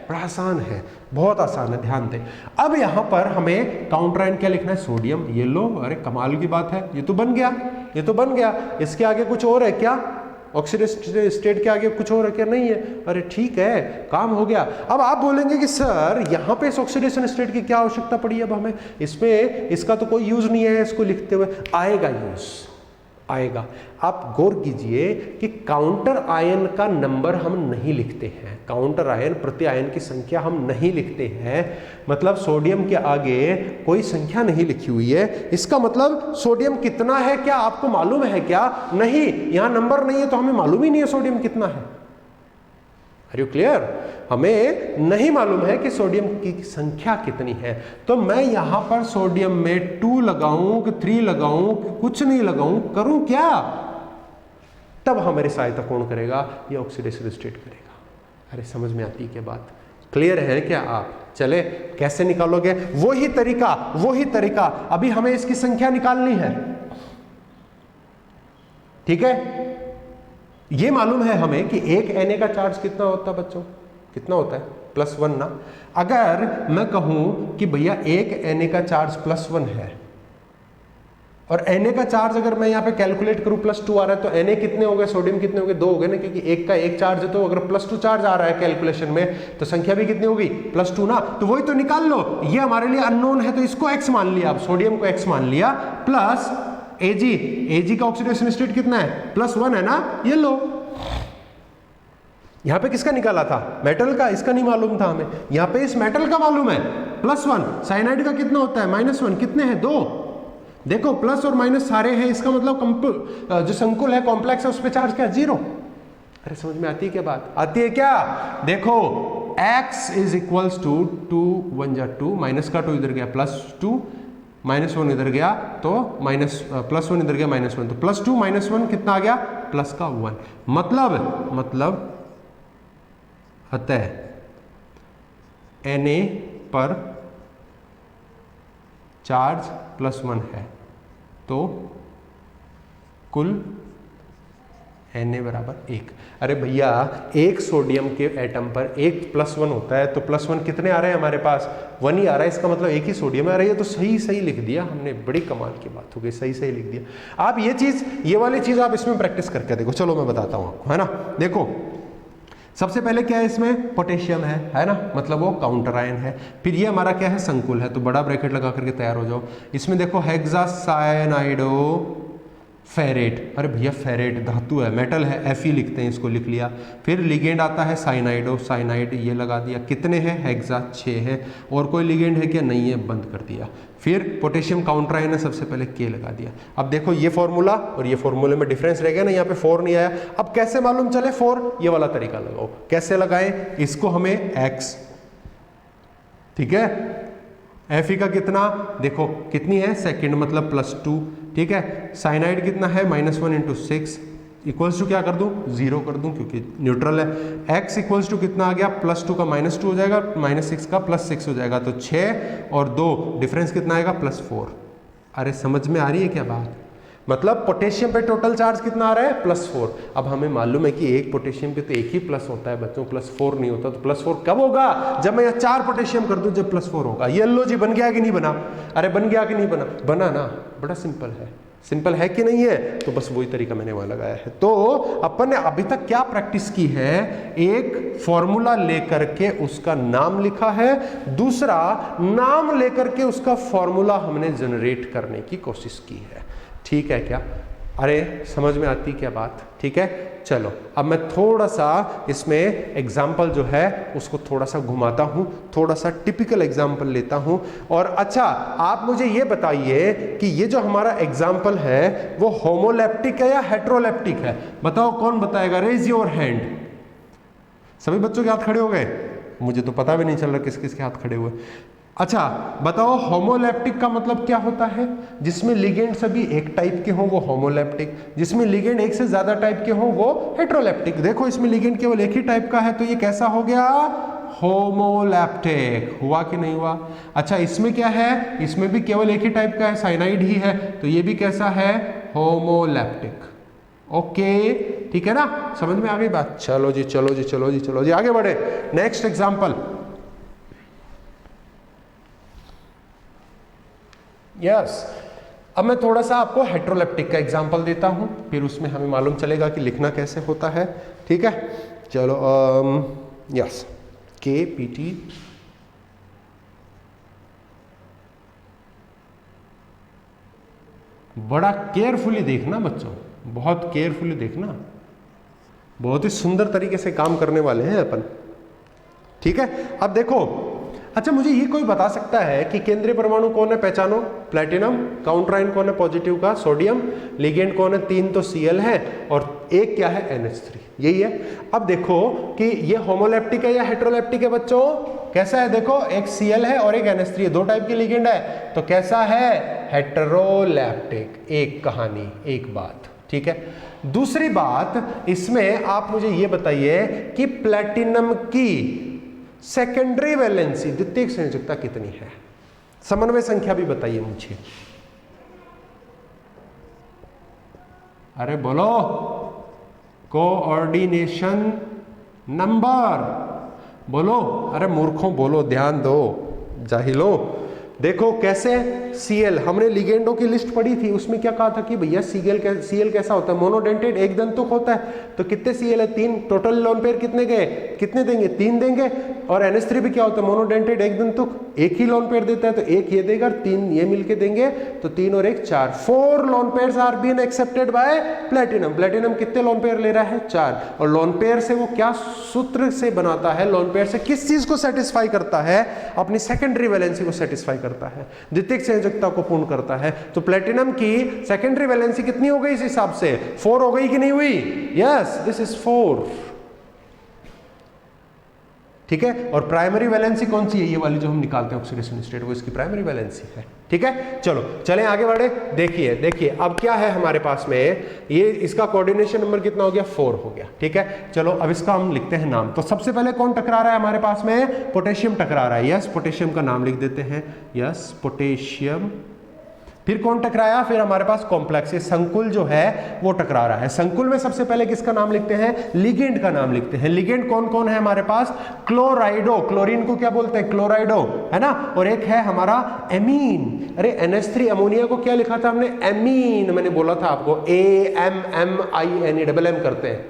बड़ा आसान है, बहुत आसान है, ध्यान दें। अब यहां पर हमें काउंटर आयन क्या लिखना है, सोडियम, ये लो। अरे कमाल की बात है, ये तो बन गया, ये तो बन गया। इसके आगे कुछ और है क्या, ऑक्सीडेशन स्टेट के आगे कुछ और है क्या, नहीं है। अरे ठीक है, काम हो गया। अब आप बोलेंगे कि सर यहाँ पे इस ऑक्सीडेशन स्टेट की क्या आवश्यकता पड़ी, अब हमें इसमें इसका तो कोई यूज नहीं है, इसको लिखते हुए। आएगा यूज, आएगा। आप गौर कीजिए कि काउंटर आयन का नंबर हम नहीं लिखते हैं, काउंटर आयन प्रति आयन की संख्या हम नहीं लिखते हैं। मतलब सोडियम के आगे कोई संख्या नहीं लिखी हुई है, इसका मतलब सोडियम कितना है क्या आपको मालूम है क्या, नहीं, यहां नंबर नहीं है तो हमें मालूम ही नहीं है सोडियम कितना है। Are you clear? हमें नहीं मालूम है कि सोडियम की संख्या कितनी है, तो मैं यहां पर सोडियम में 2 लगाऊं कि 3 लगाऊं कि कुछ नहीं लगाऊं, करूं क्या? तब हमारी सहायता कौन करेगा? ये ऑक्सीडेशन स्टेट करेगा। अरे समझ में आती है क्या बात? क्लियर है क्या आप? चले कैसे निकालोगे? वही तरीका अभी हमें इसकी संख्या निकालनी है, ठीक है? ये मालूम है हमें कि एक Na का चार्ज कितना होता है बच्चों? कितना होता है? +1 ना। अगर मैं कहूं कि भैया एक Na का चार्ज +1 है और Na का चार्ज अगर मैं यहाँ पे कैलकुलेट करूं +2 आ रहा है, तो Na कितने हो गए, सोडियम कितने हो गए? 2 हो गए ना, क्योंकि एक का एक चार्ज है, तो अगर +2 चार्ज आ रहा है कैलकुलेशन में, तो संख्या भी कितनी होगी? +2 ना। तो वही तो निकाल लो, ये हमारे लिए अननोन है तो इसको x मान लिया, अब सोडियम को x मान लिया, प्लस Ag का ऑक्सीडेशन स्टेट कितना है? +1 है ना, ये लो। यहां पे किसका निकाला था? मेटल का। इसका नहीं मालूम था हमें, यहां पे इस मेटल का मालूम है +1। साइनाइड का कितना होता है? -1। कितने हैं? 2। देखो प्लस और माइनस सारे हैं, इसका मतलब जो संकुल है, कॉम्प्लेक्स है, उस पे चार्ज क्या? 0। अरे समझ में आती है क्या बात? आती है क्या? देखो x इज इक्वल्स टू 2 1 जा 2, माइनस का 2 इधर गया +2, -1 इधर गया तो +1 इधर गया -1, तो +2 -1 कितना आ गया? प्लस का 1। मतलब अतः Na पर चार्ज +1 है तो कुल Na बराबर 1। अरे भैया एक सोडियम के एटम पर एक +1 होता है, तो +1 कितने आ रहे हैं हमारे पास? 1 ही आ रहा है, इसका मतलब एक ही सोडियम आ रही है। तो सही लिख दिया हमने, बड़ी कमाल की बात हो गई, सही लिख दिया। आप ये वाली चीज आप इसमें प्रैक्टिस करके देखो। चलो मैं बताता हूं आपको, है ना। देखो सबसे पहले क्या है, इसमें पोटेशियम है ना, मतलब वो काउंटर आयन है। फिर ये हमारा क्या है? संकुल है, तो बड़ा ब्रैकेट लगा करके तैयार हो जाओ। इसमें देखो हेक्सासाइनाइडो फेरेट। अरे भैया फेरेट धातु है, मेटल है, Fe लिखते हैं, इसको लिख लिया। फिर लिगेंड आता है साइनाइड, ये लगा दिया। कितने हैं? हेक्सा 6 है। और कोई लिगेंड है क्या? नहीं है, बंद कर दिया। फिर पोटेशियम काउंटर आयन है, सबसे पहले K लगा दिया। अब देखो ये फॉर्मूला और ये फॉर्मूले में डिफरेंस रह गया ना, यहाँ पे 4 नहीं आया। अब कैसे मालूम चले 4? ये वाला तरीका लगाओ। कैसे लगाएं? इसको हमें x, ठीक है, Fe का कितना देखो कितनी है? सेकंड, मतलब +2, ठीक है। साइनाइड कितना है? -1 × 6 इक्वल्स टू क्या कर दूं? 0 कर दूं, क्योंकि न्यूट्रल है। x इक्वल्स टू कितना आ गया? +2 का -2 हो जाएगा, -6 का +6 हो जाएगा, तो 6 और 2 डिफरेंस कितना आएगा? +4। अरे समझ में आ रही है क्या बात? मतलब पोटेशियम पे टोटल चार्ज कितना आ रहा है? +4। अब हमें मालूम है कि एक पोटेशियम पे तो एक ही प्लस होता है बच्चों, +4 नहीं होता। तो +4 कब होगा? जब मैं 4 पोटेशियम कर दूं, जब +4 होगा। ये लो जी, बन गया कि नहीं बना? अरे बन गया कि नहीं बना? बना ना। बड़ा सिंपल है कि नहीं है? तो बस वही तरीका मैंने वहां लगाया है। तो अपन ने अभी तक क्या प्रैक्टिस की है? एक फॉर्मूला लेकर के उसका नाम लिखा है, दूसरा नाम लेकर के उसका फॉर्मूला हमने जनरेट करने की कोशिश की है। ठीक है क्या? अरे समझ में आती क्या बात? ठीक है, चलो अब मैं थोड़ा सा इसमें एग्जाम्पल जो है उसको थोड़ा सा घुमाता हूं, थोड़ा सा टिपिकल एग्जाम्पल लेता हूं। और अच्छा आप मुझे ये बताइए कि ये जो हमारा एग्जाम्पल है वो होमोलैप्टिक है या हेट्रोलैप्टिक है? बताओ, कौन बताएगा? Raise your hand. सभी बच्चों के हाथ खड़े हो गए? मुझे तो पता भी नहीं चल रहा किस किस के हाथ खड़े हुए। अच्छा बताओ, होमोलैप्टिक का मतलब क्या होता है? जिसमें लिगेंड सभी एक टाइप के हों वो होमोलैप्टिक, जिसमें लिगेंड एक से ज्यादा टाइप के हों वो हेट्रोलैप्टिक। देखो इसमें लिगेंड केवल एक ही टाइप का है, तो ये कैसा हो गया? होमोलैप्टिक। हुआ कि नहीं हुआ? अच्छा इसमें क्या है? इसमें भी केवल एक ही टाइप का है, साइनाइड ही है, तो ये भी कैसा है? होमोलैप्टिक। ओके ठीक है ना, समझ में आ गई बात? चलो जी आगे बढ़े। Next example. यस अब मैं थोड़ा सा आपको हेट्रोलैप्टिक का एग्जांपल देता हूं, फिर उसमें हमें मालूम चलेगा कि लिखना कैसे होता है। ठीक है, चलो यस KPT बड़ा केयरफुली देखना बच्चों, बहुत केयरफुली देखना, बहुत ही सुंदर तरीके से काम करने वाले हैं अपन। ठीक है, अब देखो अच्छा मुझे ये कोई बता सकता है कि केंद्रीय परमाणु कौन है, पहचानो। प्लेटिनम। काउंटराइन कौन है पॉजिटिव का, सोडियम। लिगेंड कौन है, 3 तो Cl है और एक क्या है, NH3, यही है। अब देखो कि ये होमोलैप्टिक है या हेट्रोलैप्टिक है बच्चों, कैसा है देखो, एक Cl है और एक NH3 है, 2 टाइप की लिगेंड है, तो कैसा है, हेट्रोलैप्टिक। एक कहानी, एक बात, ठीक है। दूसरी बात इसमें आप मुझे ये बताइए कि प्लेटिनम की सेकेंडरी वैलेंसी, द्वितीयक संयोजकता कितनी है, समन्वय संख्या भी बताइए मुझे। अरे बोलो, कोऑर्डिनेशन नंबर बोलो, अरे मूर्खों बोलो, ध्यान दो जाहिलो। देखो कैसे, Cl, हमने लिगेंडों की लिस्ट पढ़ी थी, उसमें क्या कहा था कि भैया Cl कैसा होता है, मोनोडेंटेड, एक दंतुक होता है। तो कितने Cl है, 3, टोटल लोन पेयर कितने गए, कितने देंगे, 3 देंगे। और NH3 भी क्या होता है, मोनोडेंटेड, एक दंतुक, एक ही लोन पेयर देता है, तो एक ये देगा, 3 ये मिलके देंगे, तो 3 और 1 4, 4 lone pairs are been accepted by platinum. Platinum कितने लोन पेयर ले रहा है, 4। और लोन पेयर से वो क्या सूत्र से बनाता है, लोन पेयर से किस चीज को सेटिस्फाई करता है, अपनी सेकेंडरी वैलेंसी को सेटिस्फाई करता है, द्वितीयक संयोजकता को पूर्ण करता है। तो प्लेटिनम की सेकेंडरी वैलेंसी कितनी हो गई इस हिसाब से, 4 हो गई कि नहीं हुई, यस दिस इज 4, ठीक है। और प्राइमरी वैलेंसी कौन सी है, ये वाली जो हम निकालते हैं ऑक्सीडेशन स्टेट, वो इसकी प्राइमरी वैलेंसी है, ठीक है। चलो चलें आगे बढ़े। देखिए अब क्या है हमारे पास में, ये इसका कोऑर्डिनेशन नंबर कितना हो गया, 4 हो गया, ठीक है। चलो अब इसका हम लिखते हैं नाम। तो सबसे पहले कौन टकरा रहा है हमारे पास में, पोटेशियम टकरा रहा है, यस पोटेशियम का नाम लिख देते हैं, यस पोटेशियम। फिर कौन टकराया, फिर हमारे पास कॉम्प्लेक्स, ये संकुल जो है वो टकरा रहा है। संकुल में सबसे पहले किसका नाम लिखते हैं, लिगेंड का नाम लिखते हैं। लिगेंड कौन कौन है हमारे पास, क्लोराइडो, क्लोरीन को क्या बोलते हैं, क्लोराइडो, है ना। और एक है हमारा एमीन। अरे NH3 अमोनिया को क्या लिखा था हमने, एमीन, मैंने बोला था आपको, AMMINE, डबल M करते हैं,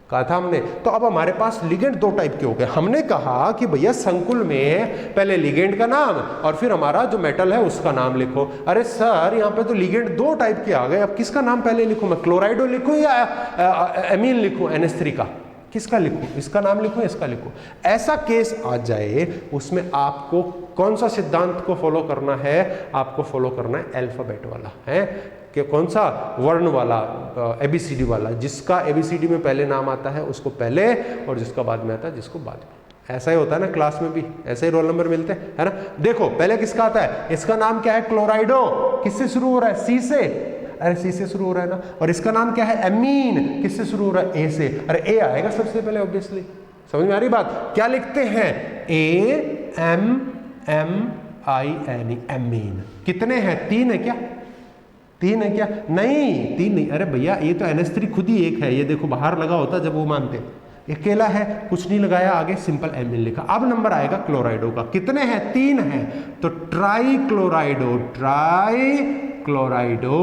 कहा था हमने। तो अब हमारे पास लिगेंड 2 टाइप के हो गए। हमने कहा कि भैया संकुल में पहले लिगेंड का नाम और फिर हमारा जो मेटल है उसका नाम लिखो। अरे सर यहाँ पे तो लिगेंड 2 टाइप के आ गए, अब किसका नाम पहले लिखूं, मैं क्लोराइडो लिखूं या एमीन लिखूं, NH3 का, किसका लिखूं, इसका नाम लिखूं, इसका लिखूं। ऐसा केस आ जाए उसमें आपको कौन सा सिद्धांत को फॉलो करना है, आपको फॉलो करना है अल्फाबेट वाला, है कि कौन सा, वर्ण वाला, ABCD वाला, जिसका ABCD में पहले नाम आता है उसको पहले और जिसका बाद में आता है जिसको बाद में। ऐसा ही होता है ना, क्लास में भी ऐसे ही रोल नंबर मिलते हैं, है ना। देखो पहले किसका आता है, इसका नाम क्या है, क्लोराइडो, किससे शुरू हो रहा है, C से, अरे C से शुरू हो रहा है ना। और इसका नाम क्या है, एमीन, किससे शुरू हो रहा है, A से, अरे A आएगा सबसे पहले ऑब्वियसली। समझ में आ रही बात, क्या लिखते हैं, AMMINE, एमीन। कितने हैं, 3 है क्या, 3 है क्या, नहीं 3 नहीं, अरे भैया ये तो NH3 खुद ही एक है, ये देखो बाहर लगा होता जब वो मानते, अकेला है, कुछ नहीं लगाया, आगे सिंपल एमीन लिखा। अब नंबर आएगा क्लोराइडो का, कितने हैं, 3 हैं, तो ट्राई क्लोराइडो, ट्राई क्लोराइडो।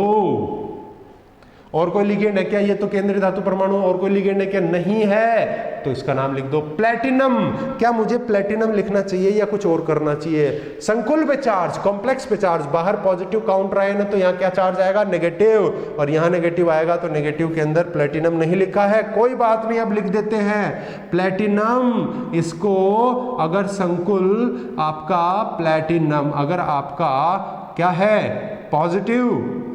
और कोई लिगेंड है क्या, ये तो केंद्रीय धातु परमाणु, और कोई लिगेंड है क्या, नहीं है, तो इसका नाम लिख दो प्लेटिनम। क्या मुझे प्लेटिनम लिखना चाहिए या कुछ और करना चाहिए, संकुल पे चार्ज, कॉम्प्लेक्स पे चार्ज, बाहर पॉजिटिव काउंटर आए ना, तो यहाँ क्या चार्ज आएगा, नेगेटिव, और यहाँ नेगेटिव आएगा, तो नेगेटिव के अंदर प्लेटिनम नहीं लिखा है, कोई बात नहीं, अब लिख देते हैं प्लेटिनम। इसको अगर संकुल आपका प्लेटिनम, अगर आपका क्या है, पॉजिटिव,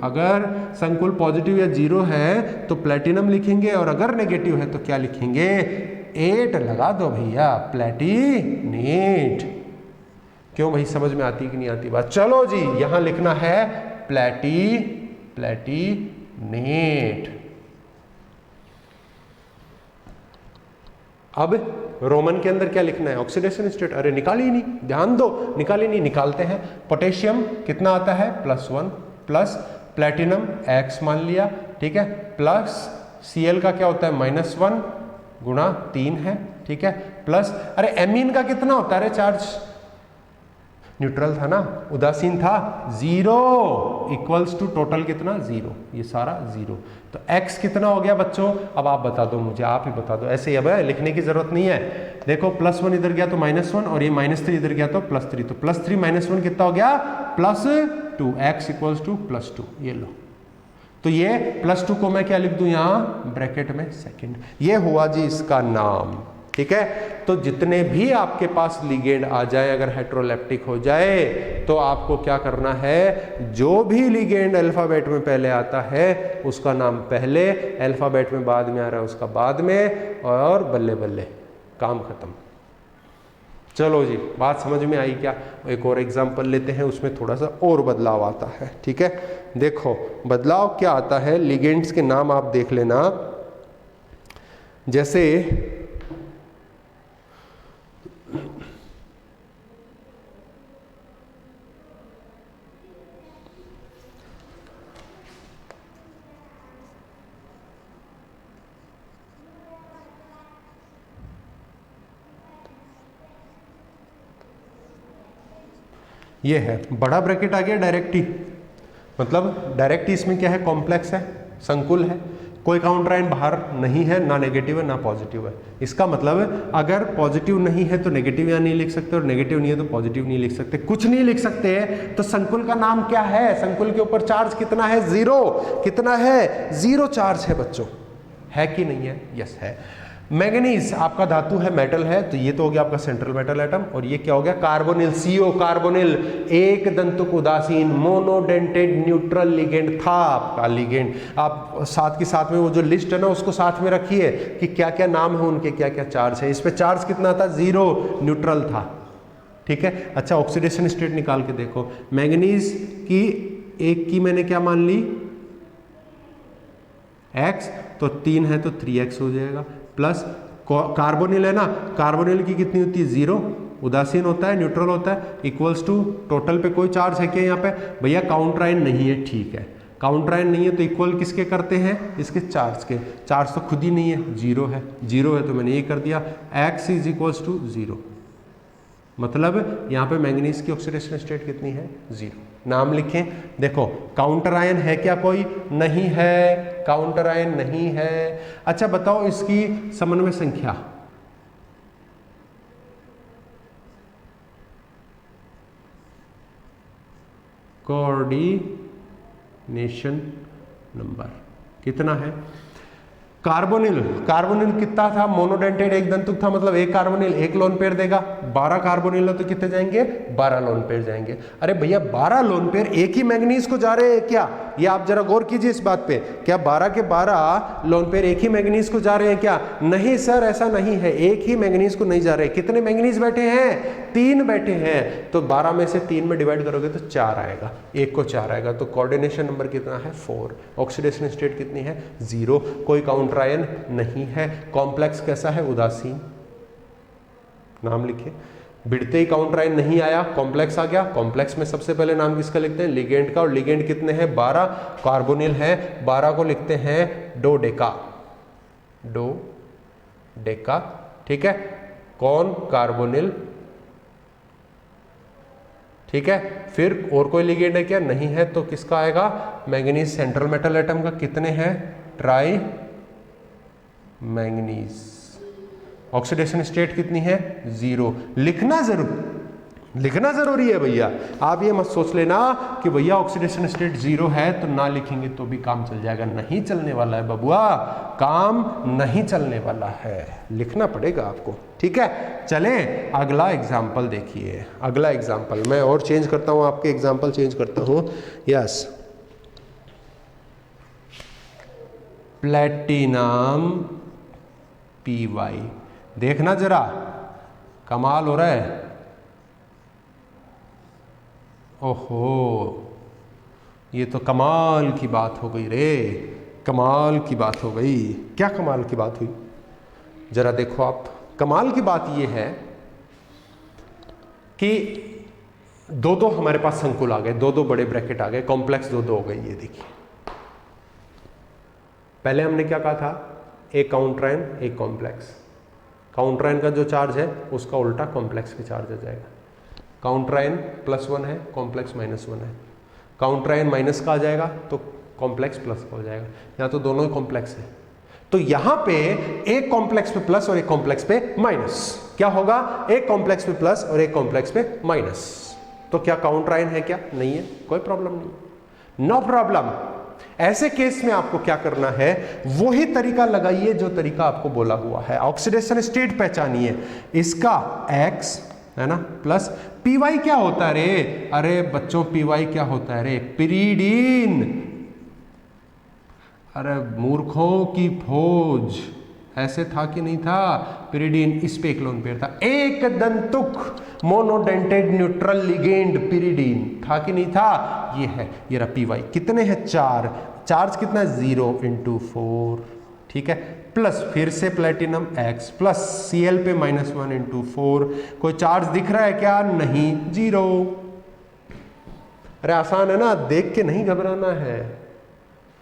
अगर संकुल पॉजिटिव या 0 है तो प्लेटिनम लिखेंगे, और अगर नेगेटिव है तो क्या लिखेंगे, 8 लगा दो भैया, प्लेटिनेट। क्यों भाई, समझ में आती कि नहीं आती बात। चलो जी, यहां लिखना है प्लेटिनेट। अब रोमन के अंदर क्या लिखना है, ऑक्सीडेशन स्टेट, अरे निकाली नहीं, ध्यान दो, निकाली नहीं, निकालते हैं। पोटेशियम कितना आता है, +1, प्लस प्लेटिनम X मान लिया, ठीक है, प्लस Cl का क्या होता है, -1 गुणा 3 है, ठीक है, प्लस, अरे एमीन का कितना होता है, अरे चार्ज न्यूट्रल था ना, उदासीन था, 0 इक्वल्स टू टोटल कितना, 0, ये सारा 0। तो x कितना हो गया बच्चों, अब आप बता दो मुझे, आप ही बता दो, ऐसे ही अब लिखने की जरूरत नहीं है। देखो +1 इधर गया तो -1, और ये -3 इधर गया तो +3, तो +3 -1 कितना हो गया, +2, x इक्वल्स टू +2, ये लो। तो ये +2 को मैं क्या लिख दूं यहाँ ब्रैकेट में, सेकंड, ये हुआ जी इसका नाम, ठीक है। तो जितने भी आपके पास लिगेंड आ जाए, अगर हेटेरोलेप्टिक हो जाए तो आपको क्या करना है, जो भी लिगेंड अल्फाबेट में पहले आता है उसका नाम पहले, अल्फाबेट में बाद में आ रहा है उसका बाद में, और बल्ले बल्ले काम खत्म। चलो जी, बात समझ में आई क्या? एक और एग्जांपल लेते हैं, उसमें थोड़ा सा और बदलाव आता है। ठीक है, देखो बदलाव क्या आता है, लिगेंड्स के नाम आप देख लेना। जैसे ये है बड़ा ब्रैकेट आ गया डायरेक्ट ही, मतलब डायरेक्ट ही इसमें क्या है, कॉम्प्लेक्स है, संकुल है, कोई काउंटर आयन बाहर नहीं है, ना नेगेटिव है ना पॉजिटिव है। इसका मतलब अगर पॉजिटिव नहीं है तो नेगेटिव यहाँ नहीं लिख सकते, और नेगेटिव नहीं है तो पॉजिटिव नहीं लिख सकते, कुछ नहीं लिख सकते। तो संकुल का नाम क्या है? संकुल के ऊपर चार्ज कितना है? 0। कितना है? 0 चार्ज है बच्चों, है कि नहीं है? यस है। मैंगनीज आपका धातु है, मेटल है, तो ये तो हो गया आपका सेंट्रल मेटल एटम। और ये क्या हो गया? कार्बोनिल, CO कार्बोनिल, एक दंतुक उदासीन मोनोडेंटेड न्यूट्रल लिगेंड था आपका लिगेंड। आप साथ के साथ में वो जो लिस्ट है ना उसको साथ में रखिए कि क्या क्या नाम है उनके, क्या क्या चार्ज है। इस पे चार्ज कितना था? 0, न्यूट्रल था। ठीक है, अच्छा ऑक्सीडेशन स्टेट निकाल के देखो। मैंगनीज की एक की मैंने क्या मान ली? X, तो 3 है तो 3x हो जाएगा, प्लस कार्बोनिल है ना, कार्बोनिल की कितनी होती है? 0, उदासीन होता है, न्यूट्रल होता है, इक्वल्स टू टोटल पे कोई चार्ज है क्या यहाँ पे? भैया काउंटर आयन नहीं है, ठीक है, काउंटर आयन नहीं है तो इक्वल किसके करते हैं? इसके चार्ज के। चार्ज तो खुद ही नहीं है, 0 है, 0 है तो मैंने ये कर दिया, x इज इक्वल्स टू 0। मतलब यहाँ पे मैंगनीज की ऑक्सीडेशन स्टेट कितनी है? 0। नाम लिखें, देखो काउंटर आयन है क्या कोई? नहीं है, काउंटर आयन नहीं है। अच्छा बताओ इसकी समन्वय संख्या, कोऑर्डिनेशन नंबर कितना है? कार्बोनिल, कार्बोनिल कितना था? मोनोडेंटेड एक दंतुक था, मतलब एक कार्बोनिल एक लोन पेयर देगा। 12 कार्बोनिल है तो कितने जाएंगे? 12 लोन पेयर जाएंगे। अरे भैया 12 लोन पेयर एक ही मैंगनीज को जा रहे हैं क्या? ये आप जरा गौर कीजिए इस बात पे, क्या 12 के 12 लोन पेयर एक ही मैंगनीज को जा रहे हैं क्या? नहीं सर, ऐसा नहीं है, एक ही मैंगनीज को नहीं जा रहे। कितने मैंगनीज बैठे हैं? 3 बैठे हैं, तो 12 में से 3 में डिवाइड करोगे तो 4 आएगा, एक को 4 आएगा, तो कोऑर्डिनेशन नंबर कितना है? 4। ऑक्सीडेशन स्टेट कितनी है? 0। कोई काउंटर आयन नहीं है। कॉम्प्लेक्स कैसा है? उदासीन। नाम लिखिए, बिड़ते ही काउंटर आयन नहीं आया, कॉम्प्लेक्स आ गया। कॉम्प्लेक्स में सबसे पहले नाम किसका लिखते हैं? लिगेंड का। और लिगेंड कितने हैं? 12। कार्बोनिल है, 12 को लिखते हैं डोडेका, डोडेका। ठीक है, कौन? कार्बोनिल। ठीक है, फिर और कोई लिगेंड है क्या? नहीं है, तो किसका आएगा? मैंगनीज सेंट्रल मेटल एटम का। कितने हैं? Try manganese. ऑक्सीडेशन स्टेट कितनी है? 0। लिखना जरूरी है भैया। आप ये मत सोच लेना कि भैया ऑक्सीडेशन स्टेट 0 है तो ना लिखेंगे तो भी काम चल जाएगा। नहीं चलने वाला है बबुआ, काम नहीं चलने वाला है, लिखना पड़ेगा आपको। ठीक है, चलें अगला एग्जाम्पल देखिए। अगला एग्जाम्पल मैं और चेंज करता हूं, आपके एग्जाम्पल चेंज करता हूं। Yes, platinum PY। देखना जरा, कमाल हो रहा है। ओहो, ये तो कमाल की बात हो गई रे, कमाल की बात हो गई। क्या कमाल की बात हुई? जरा देखो आप, कमाल की बात ये है कि दो हमारे पास संकुल आ गए, दो बड़े ब्रैकेट आ गए, कॉम्प्लेक्स दो हो गई। ये देखिए, पहले हमने क्या कहा था? एक काउंटर आयन एक कॉम्प्लेक्स। काउंटर आयन का जो चार्ज है उसका उल्टा कॉम्प्लेक्स पे चार्ज आ जाएगा। काउंटर आयन +1 है, कॉम्प्लेक्स -1 है। काउंटर आयन माइनस का आ जाएगा तो कॉम्प्लेक्स प्लस का हो जाएगा। यहाँ तो दोनों ही कॉम्प्लेक्स है, तो यहाँ पे एक कॉम्प्लेक्स पे प्लस और एक कॉम्प्लेक्स पे माइनस। क्या होगा? एक कॉम्प्लेक्स पे प्लस और एक कॉम्प्लेक्स पे माइनस। तो क्या काउंटर आयन है क्या? नहीं है, कोई प्रॉब्लम नहीं, नो प्रॉब्लम। ऐसे केस में आपको क्या करना है, वही तरीका लगाइए जो तरीका आपको बोला हुआ है। ऑक्सीडेशन स्टेट पहचानिए, इसका x है ना प्लस पी वाई क्या होता है रे, अरे बच्चों पी वाई क्या होता है रे, पिरीडीन। अरे मूर्खों की फौज, ऐसे था कि नहीं था, पिरीडीन, इस पे एक लोन पेयर था, एक दंतुक मोनोडेंटेड न्यूट्रल लिगेंड पिरीडीन, था कि नहीं था, ये है, ये रहा पी वाई। कितने हैं 4, चार्ज कितना है 0 × 4, ठीक है, प्लस फिर से प्लेटिनम x प्लस Cl पे -1 × 4, कोई चार्ज दिख रहा है क्या, नहीं, 0। अरे आसान है ना, देख के नहीं घबराना है,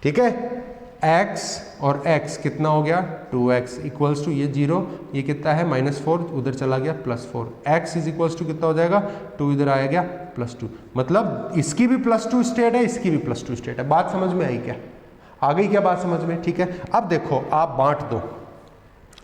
ठीक है। x और x कितना हो गया 2x इक्वल्स टू ये 0, ये कितना है -4, उधर चला गया +4, x इज इक्वल्स टू कितना हो जाएगा 2, इधर आया गया +2, मतलब इसकी भी +2 स्टेट है, इसकी भी +2 स्टेट है। बात समझ में आई क्या, आ गई क्या बात समझ में, ठीक है। अब देखो आप बांट दो।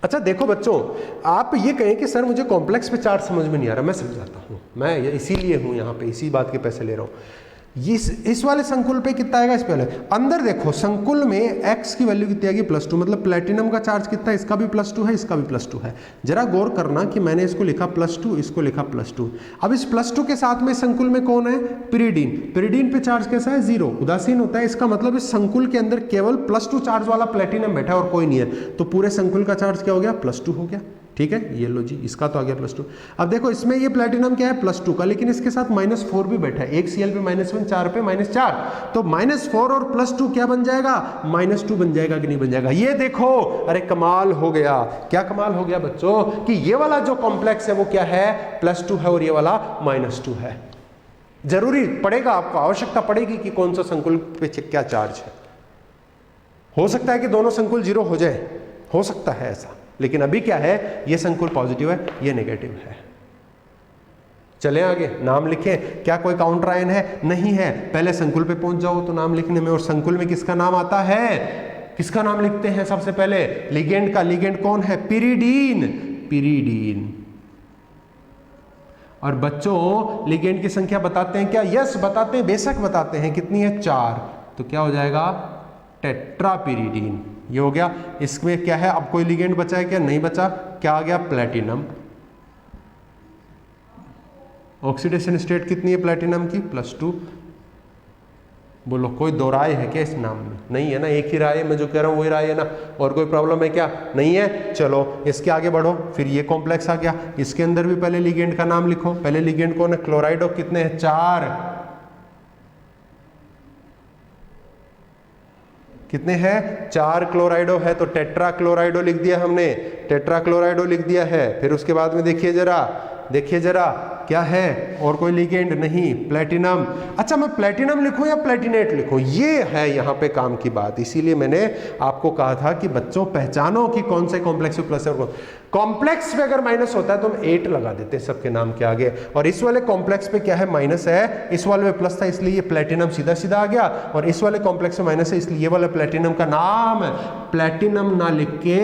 अच्छा देखो बच्चों, आप ये कहें कि सर मुझे कॉम्प्लेक्स पे चार्ज समझ में नहीं आ रहा, मैं समझाता हूँ, मैं इसीलिए हूँ यहाँ पे, इसी बात के पैसे ले रहा हूँ। इस वाले संकुल पे कितना आएगा, इस पहले अंदर देखो, संकुल में x की वैल्यू कितनी आएगी +2, मतलब प्लेटिनम का चार्ज कितना है, इसका भी +2 है, इसका भी +2 है। जरा गौर करना कि मैंने इसको लिखा +2, इसको लिखा +2। अब इस +2 के साथ में संकुल में कौन है, पिरीडीन, पिरीडीन पे चार्ज कैसा है 0, उदासीन होता है, इसका मतलब इस संकुल के अंदर केवल +2 चार्ज वाला प्लेटिनम बैठा है और कोई नहीं है, तो पूरे संकुल का चार्ज क्या हो गया, +2 हो गया, ठीक है। ये लो जी, इसका तो आ गया +2। अब देखो इसमें ये प्लेटिनम क्या है +2 का, लेकिन इसके साथ -4 भी बैठा है, एक Cl पे -1, 4 पे -4, तो -4 और +2 क्या बन जाएगा, -2 बन जाएगा कि नहीं बन जाएगा, ये देखो। अरे कमाल हो गया, क्या कमाल हो गया बच्चों, कि ये वाला जो कॉम्प्लेक्स है वो क्या है, +2 है, और ये वाला -2 है। जरूरी पड़ेगा आपको, आवश्यकता पड़ेगी कि कौन सा संकुल पे क्या चार्ज है। हो सकता है कि दोनों संकुल 0 हो जाए, हो सकता है ऐसा, लेकिन अभी क्या है, ये संकुल पॉजिटिव है, ये नेगेटिव है। चले आगे, नाम लिखें, क्या कोई काउंटर आयन है, नहीं है, पहले संकुल पे पहुंच जाओ तो नाम लिखने में, और संकुल में किसका नाम आता है, किसका नाम लिखते हैं सबसे पहले, लिगेंड का। लिगेंड कौन है, पिरीडीन, पिरीडीन। और बच्चों लिगेंड की संख्या बताते हैं क्या, यस बताते हैं, बेशक बताते हैं, कितनी है 4, तो क्या हो जाएगा टेट्रापिरीडीन, ये हो गया। इसमें क्या है, अब कोई लिगेंड बचा है क्या, नहीं बचा, क्या आ गया प्लेटिनम। ऑक्सीडेशन स्टेट कितनी है प्लेटिनम की, +2। बोलो कोई दो राय है क्या इस नाम में, नहीं है ना, एक ही राय है, मैं जो कह रहा हूँ वही राय है ना, और कोई प्रॉब्लम है क्या, नहीं है। चलो इसके आगे बढ़ो, फिर ये कॉम्प्लेक्स आ गया, इसके अंदर भी पहले लिगेंड का नाम लिखो। पहले लिगेंड कौन है, क्लोराइडो, कितने हैं 4, कितने हैं 4 क्लोराइडो है, तो टेट्रा क्लोराइडो लिख दिया हमने, टेट्रा क्लोराइडो लिख दिया है। फिर उसके बाद में देखिए जरा, देखिए जरा क्या है, और कोई लिगेंड नहीं, प्लेटिनम। अच्छा मैं प्लेटिनम लिखूं या प्लेटिनेट लिखूं, ये है यहाँ पे काम की बात। इसीलिए मैंने आपको कहा था कि बच्चों पहचानो कि कौन से कॉम्प्लेक्स में प्लस है और कौन। कॉम्प्लेक्स पे अगर माइनस होता है तो हम 8 लगा देते हैं सबके नाम के आगे, और इस वाले कॉम्प्लेक्स पे क्या है माइनस है, इस वाले में प्लस था इसलिए ये प्लेटिनम सीधा सीधा आ गया, और इस वाले कॉम्प्लेक्स में माइनस है इसलिए ये वाला प्लेटिनम का नाम प्लेटिनम ना लिख के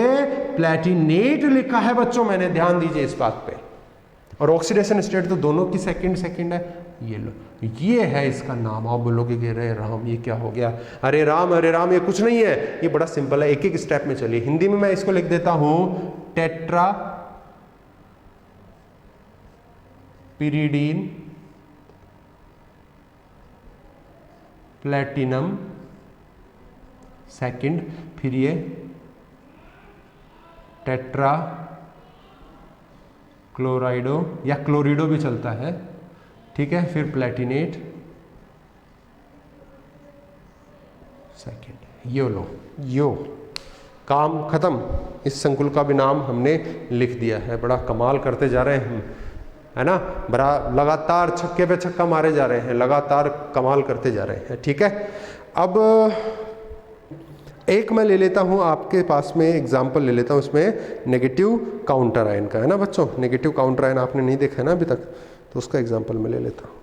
प्लेटिनेट लिखा है बच्चों, मैंने, ध्यान दीजिए इस बात पे। और ऑक्सीडेशन स्टेट तो दोनों की सेकंड सेकंड है, ये लो, ये है इसका नाम। आप बोलोगे कि अरे राम ये क्या हो गया, अरे राम, ये कुछ नहीं है, ये बड़ा सिंपल है, एक एक स्टेप में चलिए। हिंदी में मैं इसको लिख देता हूं टेट्रा पिरीडीन प्लेटिनम सेकंड, फिर ये टेट्रा क्लोराइडो या क्लोरिडो भी चलता है, ठीक है, फिर प्लेटिनेट सेकंड। यो लो, यो काम खत्म। इस संकुल का भी नाम हमने लिख दिया है। बड़ा कमाल करते जा रहे हैं हम, है ना, बड़ा लगातार छक्के पे छक्का मारे जा रहे हैं, लगातार कमाल करते जा रहे हैं, ठीक है। अब एक मैं ले लेता हूं आपके पास में एग्जाम्पल ले लेता हूं, इसमें नेगेटिव काउंटर आयन का, है ना बच्चों, नेगेटिव काउंटर आयन आपने नहीं देखा है ना अभी तक, तो उसका एग्जाम्पल मैं ले लेता हूं।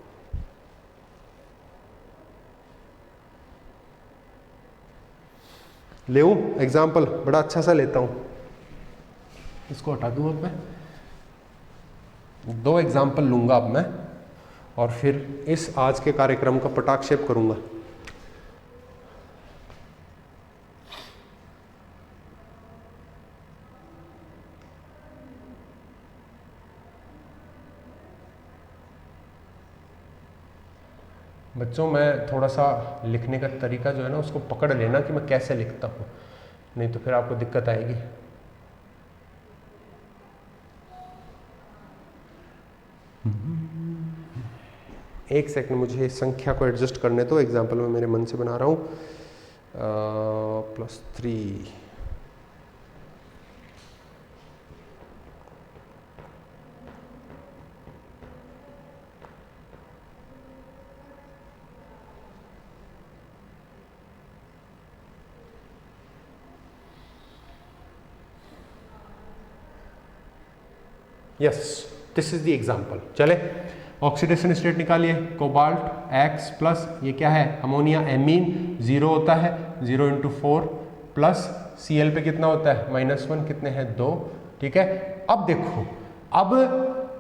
ले एग्जाम्पल, बड़ा अच्छा सा लेता हूं, इसको हटा दूं अब मैं, 2 एग्जाम्पल लूंगा अब मैं, और फिर इस आज के कार्यक्रम का पटाक्षेप करूंगा। बच्चों मैं थोड़ा सा लिखने का तरीका जो है ना उसको पकड़ लेना कि मैं कैसे लिखता हूँ, नहीं तो फिर आपको दिक्कत आएगी। एक सेकंड मुझे संख्या को एडजस्ट करने दो, एग्जाम्पल मैं मेरे मन से बना रहा हूँ। +3 yes, this is the example. चले ऑक्सीडेशन स्टेट निकालिए। कोबाल्ट X प्लस ये क्या है, अमोनिया एमीन, 0 होता है, 0 × 4 प्लस Cl पे कितना होता है -1, कितने हैं 2। ठीक है, अब देखो, अब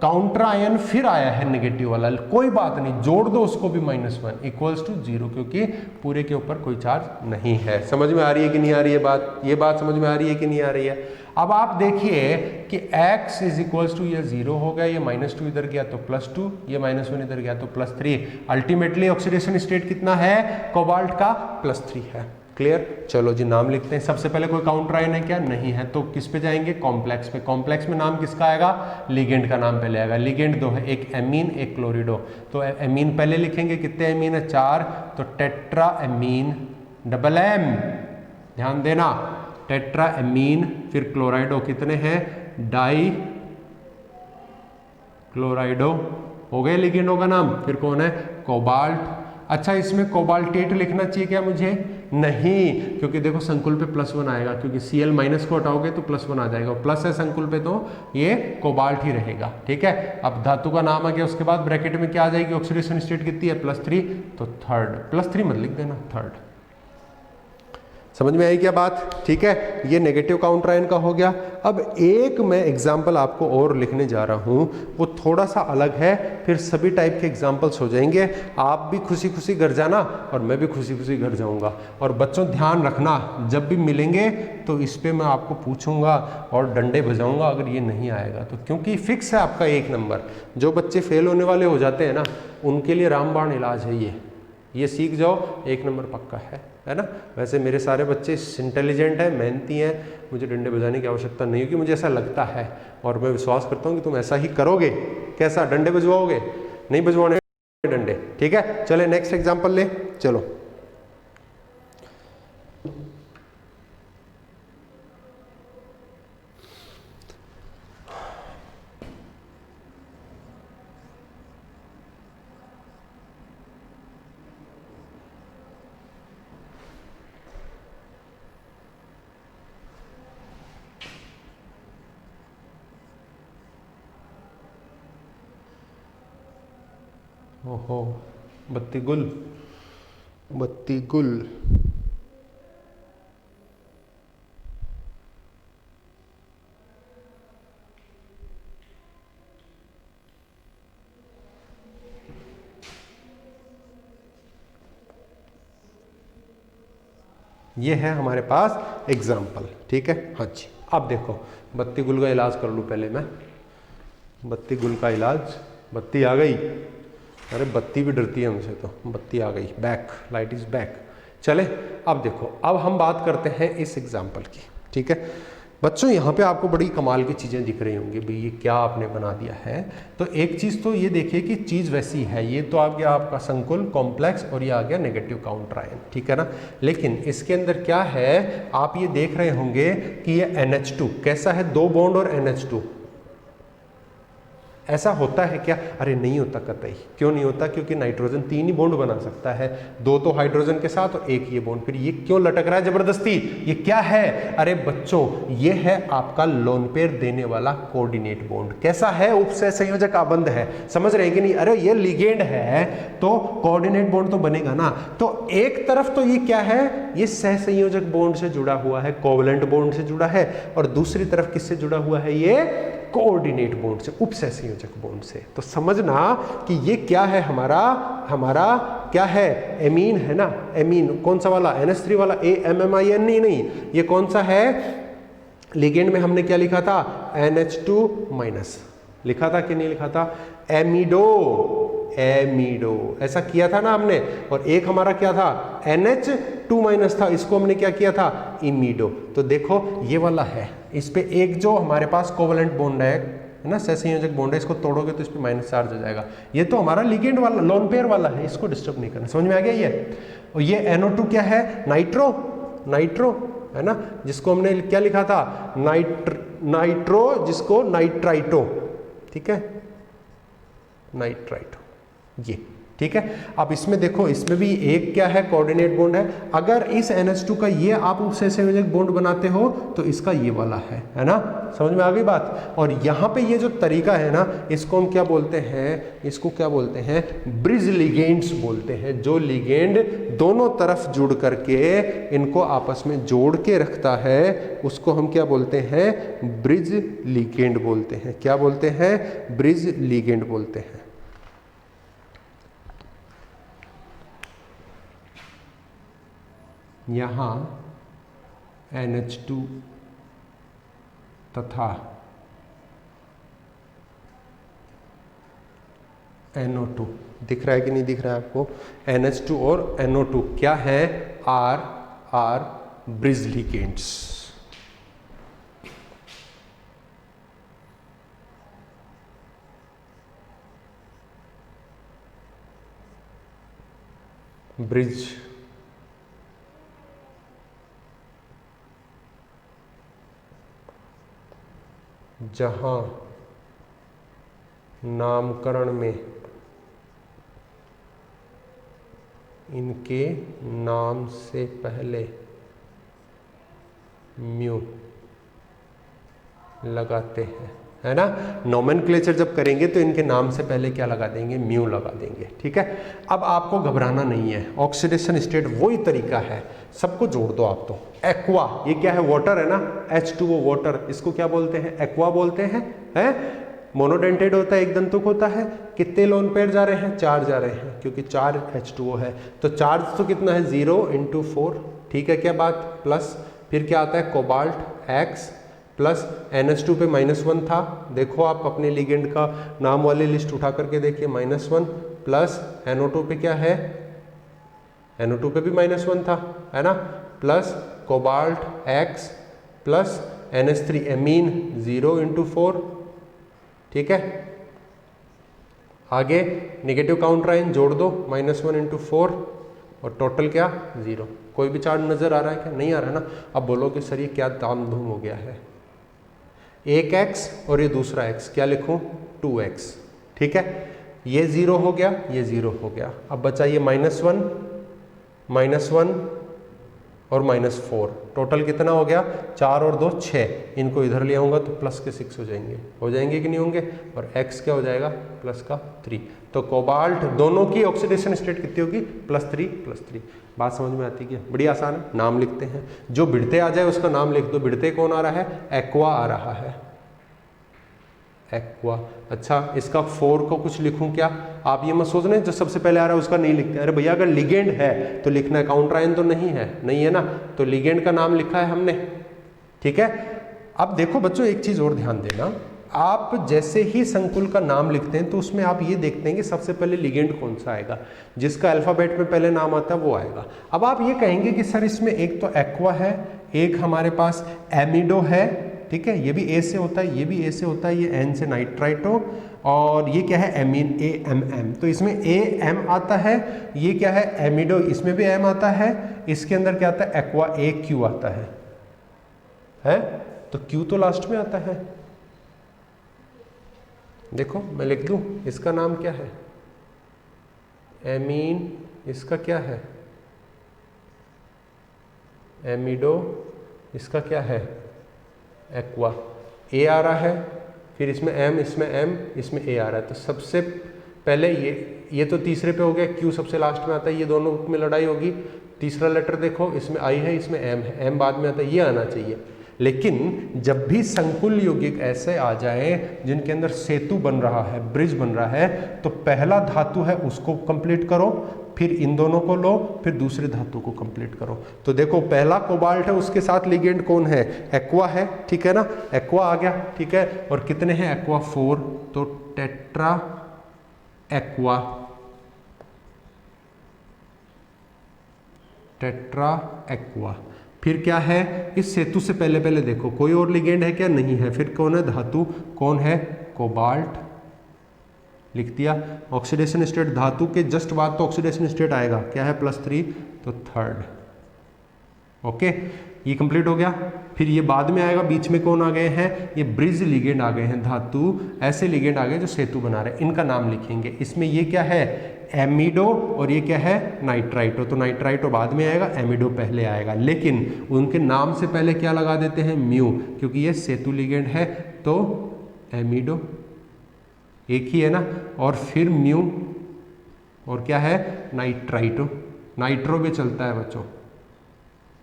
काउंटर आयन फिर आया है नेगेटिव वाला, कोई बात नहीं, जोड़ दो उसको भी -1 इक्वल्स टू 0, क्योंकि पूरे के ऊपर कोई चार्ज नहीं है। समझ में आ रही है कि नहीं आ रही है बात, ये बात समझ में आ रही है कि नहीं आ रही है। अब आप देखिए कि x इज इक्वल्स टू ये 0 हो गया, ये -2 इधर गया तो +2, ये -1 इधर गया तो +3। अल्टीमेटली ऑक्सीडेशन स्टेट कितना है कोबाल्ट का, +3 है। क्लियर, चलो जी नाम लिखते हैं। सबसे पहले कोई काउंटर आयन है क्या, नहीं है, तो किस पे जाएंगे, कॉम्प्लेक्स पे। कॉम्प्लेक्स में नाम किसका आएगा, लिगेंड का नाम पहले आएगा। लिगेंड दो है, एक एमीन एक क्लोरिडो, तो एमीन पहले लिखेंगे, कितने एमीन है 4, तो टेट्रा एमीन डबल एम, ध्यान देना, टेट्रा एमीन, फिर क्लोराइडो कितने हैं, डाई क्लोराइडो, हो गए लिगेंडों का नाम। फिर कौन है, कोबाल्ट। अच्छा, इसमें कोबाल्टेट लिखना चाहिए क्या मुझे, नहीं, क्योंकि देखो संकुल पे +1 आएगा, क्योंकि Cl माइनस को हटाओगे तो +1 आ जाएगा, प्लस है संकुल पे तो ये कोबाल्ट ही रहेगा। ठीक है, अब धातु का नाम आ गया, उसके बाद ब्रैकेट में क्या आ जाएगी, ऑक्सीडेशन स्टेट कितनी है +3, तो थर्ड, +3 मत लिख देना, थर्ड। समझ में आई क्या बात, ठीक है, ये नेगेटिव काउंटर आयन का हो गया। अब एक मैं एग्जाम्पल आपको और लिखने जा रहा हूँ, वो थोड़ा सा अलग है, फिर सभी टाइप के एग्जाम्पल्स हो जाएंगे। आप भी खुशी खुशी घर जाना और मैं भी खुशी खुशी घर जाऊँगा। और बच्चों ध्यान रखना, जब भी मिलेंगे तो इस पर मैं आपको पूछूंगा और डंडे बजाऊंगा अगर ये नहीं आएगा तो, क्योंकि फिक्स है आपका 1 नंबर। जो बच्चे फेल होने वाले हो जाते हैं ना, उनके लिए रामबाण इलाज है ये सीख जाओ, 1 नंबर पक्का है ना। वैसे मेरे सारे बच्चे इंटेलिजेंट हैं, मेहनती हैं, मुझे डंडे बजाने की आवश्यकता नहीं होगी, मुझे ऐसा लगता है और मैं विश्वास करता हूँ कि तुम ऐसा ही करोगे। कैसा, डंडे बजवाओगे, नहीं बजवाने डंडे, ठीक है। चले नेक्स्ट एग्जाम्पल ले, चलो। ओहो, बत्ती गुल, बत्ती गुल। ये है हमारे पास एग्जाम्पल, ठीक है। हाँ जी, अब देखो बत्ती गुल का इलाज कर लूँ पहले मैं। बत्ती गुल का इलाज, बत्ती आ गई, अरे बत्ती भी डरती है हमसे, तो बत्ती आ गई, बैक, लाइट इज बैक। चले, अब देखो, अब हम बात करते हैं इस एग्जाम्पल की, ठीक है। बच्चों यहाँ पे आपको बड़ी कमाल की चीज़ें दिख रही होंगी, भाई ये क्या आपने बना दिया है। तो एक चीज़ तो ये देखिए कि चीज़ वैसी है, ये तो आ गया आपका संकुल कॉम्प्लेक्स और ये आ गया नेगेटिव काउंटर आयन, ठीक है ना। लेकिन इसके अंदर क्या है, आप ये देख रहे होंगे कि ये NH2 कैसा है, 2 बॉन्ड और NH2, ऐसा होता है क्या, अरे नहीं होता कतई। क्यों नहीं होता, क्योंकि नाइट्रोजन 3 ही बॉन्ड बना सकता है, 2 तो हाइड्रोजन के साथ और 1 ये बॉन्ड, फिर ये क्यों लटक रहा है जबरदस्ती, ये क्या है, अरे बच्चों ये है आपका लोन पेयर देने वाला कोऑर्डिनेट बॉन्ड। कैसा है, उपसह संयोजक आबंध है, समझ रहे हैं कि नहीं। अरे ये लिगेंड है तो कोऑर्डिनेट बॉन्ड तो बनेगा ना। तो एक तरफ तो ये क्या है, ये सहसंयोजक बॉन्ड से जुड़ा हुआ है, कोवलेंट बॉन्ड से जुड़ा है, और दूसरी तरफ किससे जुड़ा हुआ है, ये कोऑर्डिनेट बॉन्ड से, उपसह संयोजक बॉन्ड से। तो समझना कि ये क्या है, हमारा क्या है, एमीन है ना। एमीन कौन सा वाला, NH3 वाला, AMMIN नहीं, ये कौन सा है, लिगेंड में हमने क्या लिखा था, NH2- लिखा था कि नहीं लिखा था, एमिडो, एमिडो, ऐसा किया था ना हमने। और एक हमारा क्या था, NH2- था, इसको हमने क्या किया था, इमिडो। तो देखो ये वाला है, इस पे एक जो हमारे पास कोवलेंट बॉन्ड है ना, सहसंयोजक बॉन्ड है, इसको तोड़ोगे तो इस पे माइनस चार्ज हो जाएगा। ये तो हमारा लिगेंड वाला लोन पेयर वाला है, इसको डिस्टर्ब नहीं करना। समझ में आ गया ये? और ये NO2 क्या है, नाइट्रो, नाइट्रो है ना, जिसको हमने क्या लिखा था, नाइट्रो, जिसको नाइट्राइटो, ठीक है, नाइट्राइटो, ये ठीक है। अब इसमें देखो, इसमें भी एक क्या है, कोऑर्डिनेट बॉन्ड है। अगर इस NH2 का ये आप उपसहसंयोजक बॉन्ड बनाते हो तो इसका ये वाला है ना, समझ में आ गई बात। और यहाँ पे ये जो तरीका है ना, इसको हम क्या बोलते हैं, इसको क्या बोलते हैं, ब्रिज लिगेंड्स बोलते हैं। जो लिगेंड दोनों तरफ जुड़ करके इनको आपस में जोड़ के रखता है, उसको हम क्या बोलते हैं, ब्रिज लिगेंड बोलते हैं। क्या बोलते हैं, ब्रिज लिगेंड बोलते हैं। यहाँ NH2 तथा NO2 दिख रहा है कि नहीं दिख रहा है आपको, NH2 और NO2 क्या है, आर ब्रिज लिगेंड्स। ब्रिज जहां नामकरण में इनके नाम से पहले म्यू लगाते हैं, है ना। नोमेनक्लेचर जब करेंगे तो इनके नाम से पहले क्या लगा देंगे, म्यू लगा देंगे, ठीक है। अब आपको घबराना नहीं है, ऑक्सीडेशन स्टेट वही तरीका है, सबको जोड़ दो आप। तो एक्वा, ये क्या है, वाटर है ना, H2O वाटर, इसको क्या बोलते हैं, एक्वा बोलते हैं, है। मोनोडेंटेड होता है, एक दंतुक होता है। कितने लोन पेयर जा रहे हैं, 4 जा रहे हैं, क्योंकि 4 H2O है। तो चार्ज तो कितना है, 0 × 4, ठीक है क्या बात, प्लस फिर क्या आता है, कोबाल्ट X प्लस NH2 पे -1 था। देखो आप अपने लिगेंड का नाम वाली लिस्ट उठा करके देखिए, -1 प्लस NO2 पे क्या है, NO2 पे भी -1 था, है ना, plus cobalt X plus NH3 amine 0 × 4, ठीक है। आगे नेगेटिव काउंटर आयन जोड़ दो, -1 × 4 और टोटल क्या, 0। कोई भी चार्ज नजर आ रहा है क्या, नहीं आ रहा है ना। अब बोलो कि सर ये क्या दाम धूम हो गया है, एक x और ये दूसरा x, क्या लिखूं, 2x, ठीक है। ये 0 हो गया, ये 0 हो गया। अब बचा ये -1 और -4, टोटल कितना हो गया, 4 और 2 6। इनको इधर ले आऊंगा तो प्लस के 6 हो जाएंगे कि नहीं होंगे, और x क्या हो जाएगा, प्लस का 3। तो कोबाल्ट दोनों की ऑक्सीडेशन स्टेट कितनी होगी, +3। बात समझ में आती है, बड़ी आसान है। नाम लिखते हैं, जो भिड़ते आ जाए उसका नाम लिख दो। भिड़ते कौन आ रहा है, एक्वा आ रहा है, एक्वा। अच्छा, इसका 4 को कुछ लिखूं क्या, आप ये मत सोच रहे जो सबसे पहले आ रहा है उसका नहीं लिखते। अरे भैया अगर लिगेंड है तो लिखना है, काउंटर आयन तो नहीं है ना, तो लिगेंड का नाम लिखा है हमने, ठीक है। अब देखो बच्चों, एक चीज और ध्यान देना, आप जैसे ही संकुल का नाम लिखते हैं तो उसमें आप ये देखते हैं कि सबसे पहले लिगेंड कौन सा आएगा, जिसका अल्फाबेट में पहले नाम आता है वो आएगा। अब आप ये कहेंगे कि सर इसमें एक तो एक्वा है, एक हमारे पास एमिडो है, ठीक है, ये भी ए से होता है, ये भी ए से होता है, ये एन से नाइट्राइटो, और ये क्या है, एमीन, AMM। तो इसमें AM आता है, ये क्या है, एमिडो, इसमें भी M आता है, इसके अंदर क्या आता है, एक्वा, AQ आता है, तो Q तो लास्ट में आता है। देखो मैं लिख दूं, इसका नाम क्या है, एमीन, इसका क्या है, एमिडो, इसका क्या है, एक्वा। A आ रहा है, फिर इसमें M, इसमें M, इसमें A आ रहा है। तो सबसे पहले ये तो तीसरे पे हो गया, Q सबसे लास्ट में आता है, ये दोनों में लड़ाई होगी। तीसरा लेटर देखो, इसमें I है, इसमें M है, M बाद में आता है, ये आना चाहिए। लेकिन जब भी संकुल यौगिक ऐसे आ जाए जिनके अंदर सेतु बन रहा है, ब्रिज बन रहा है, तो पहला धातु है उसको कंप्लीट करो, फिर इन दोनों को लो, फिर दूसरे धातु को कंप्लीट करो। तो देखो पहला कोबाल्ट है, उसके साथ लिगेंड कौन है, एक्वा है, ठीक है ना, एक्वा आ गया, ठीक है। और कितने हैं एक्वा, 4, तो टेट्रा एक्वा टेट्रा एक्वा। फिर क्या है, इस सेतु से पहले पहले देखो कोई और लिगेंड है क्या, नहीं है। फिर कौन है धातु, कौन है, कोबाल्ट, लिख दिया। ऑक्सीडेशन स्टेट, धातु के जस्ट बाद तो ऑक्सीडेशन स्टेट आएगा, क्या है +3, तो थर्ड। ओके, ये कंप्लीट हो गया। फिर ये बाद में आएगा, बीच में कौन आ गए हैं, ये ब्रिज लिगेंड आ गए हैं, धातु ऐसे लिगेंड आ गए जो सेतु बना रहे हैं, इनका नाम लिखेंगे। इसमें ये क्या है, एमिडो, और ये क्या है, नाइट्राइटो। तो नाइट्राइटो बाद में आएगा, एमिडो पहले आएगा, लेकिन उनके नाम से पहले क्या लगा देते हैं, म्यू, क्योंकि ये सेतु लिगेंड है तो एमिडो एक ही है ना, और फिर म्यू, और क्या है, नाइट्राइटो। नाइट्रो भी चलता है बच्चों,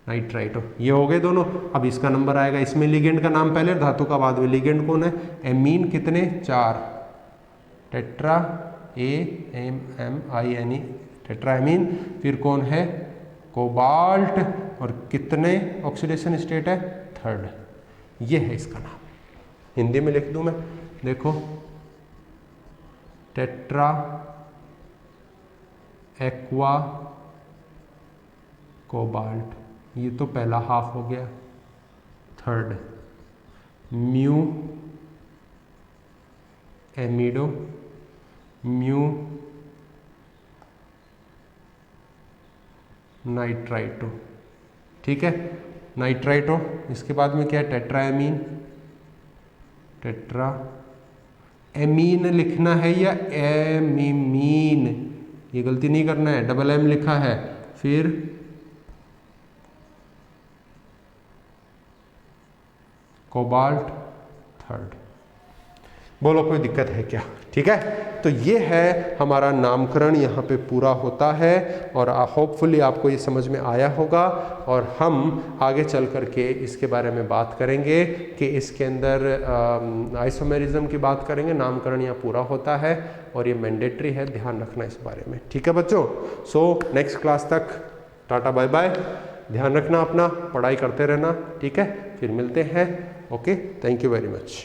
नाइट्राइटो। ये हो गए दोनों। अब इसका नंबर आएगा, इसमें लिगेंड का नाम पहले, धातु का बाद में। लिगेंड कौन है, एमीन, कितने, 4, टेट्रा AMINE, टेट्राएमीन। फिर कौन है, कोबाल्ट, और कितने ऑक्सीडेशन स्टेट है, थर्ड। ये है इसका नाम। हिंदी में लिख दूं मैं, देखो, टेट्रा एक्वा कोबाल्ट, ये तो पहला हाफ हो गया, थर्ड म्यू एमिडो, म्यू नाइट्राइटो, ठीक है, नाइट्राइटो। इसके बाद में क्या है, टेट्राएमीन, टेट्रा एमीन लिखना है या एमीमीन, ये गलती नहीं करना है, डबल एम लिखा है। फिर कोबाल्ट, थर्ड। बोलो कोई दिक्कत है क्या, ठीक है। तो ये है हमारा नामकरण, यहाँ पे पूरा होता है, और होपफुली आपको ये समझ में आया होगा। और हम आगे चल करके इसके बारे में बात करेंगे कि इसके अंदर आइसोमेरिज्म की बात करेंगे। नामकरण यहाँ पूरा होता है और ये मैंडेटरी है, ध्यान रखना इस बारे में, ठीक है बच्चों। सो नेक्स्ट क्लास तक टाटा बाय बाय, ध्यान रखना अपना, पढ़ाई करते रहना, ठीक है। फिर मिलते हैं, okay, thank you very much.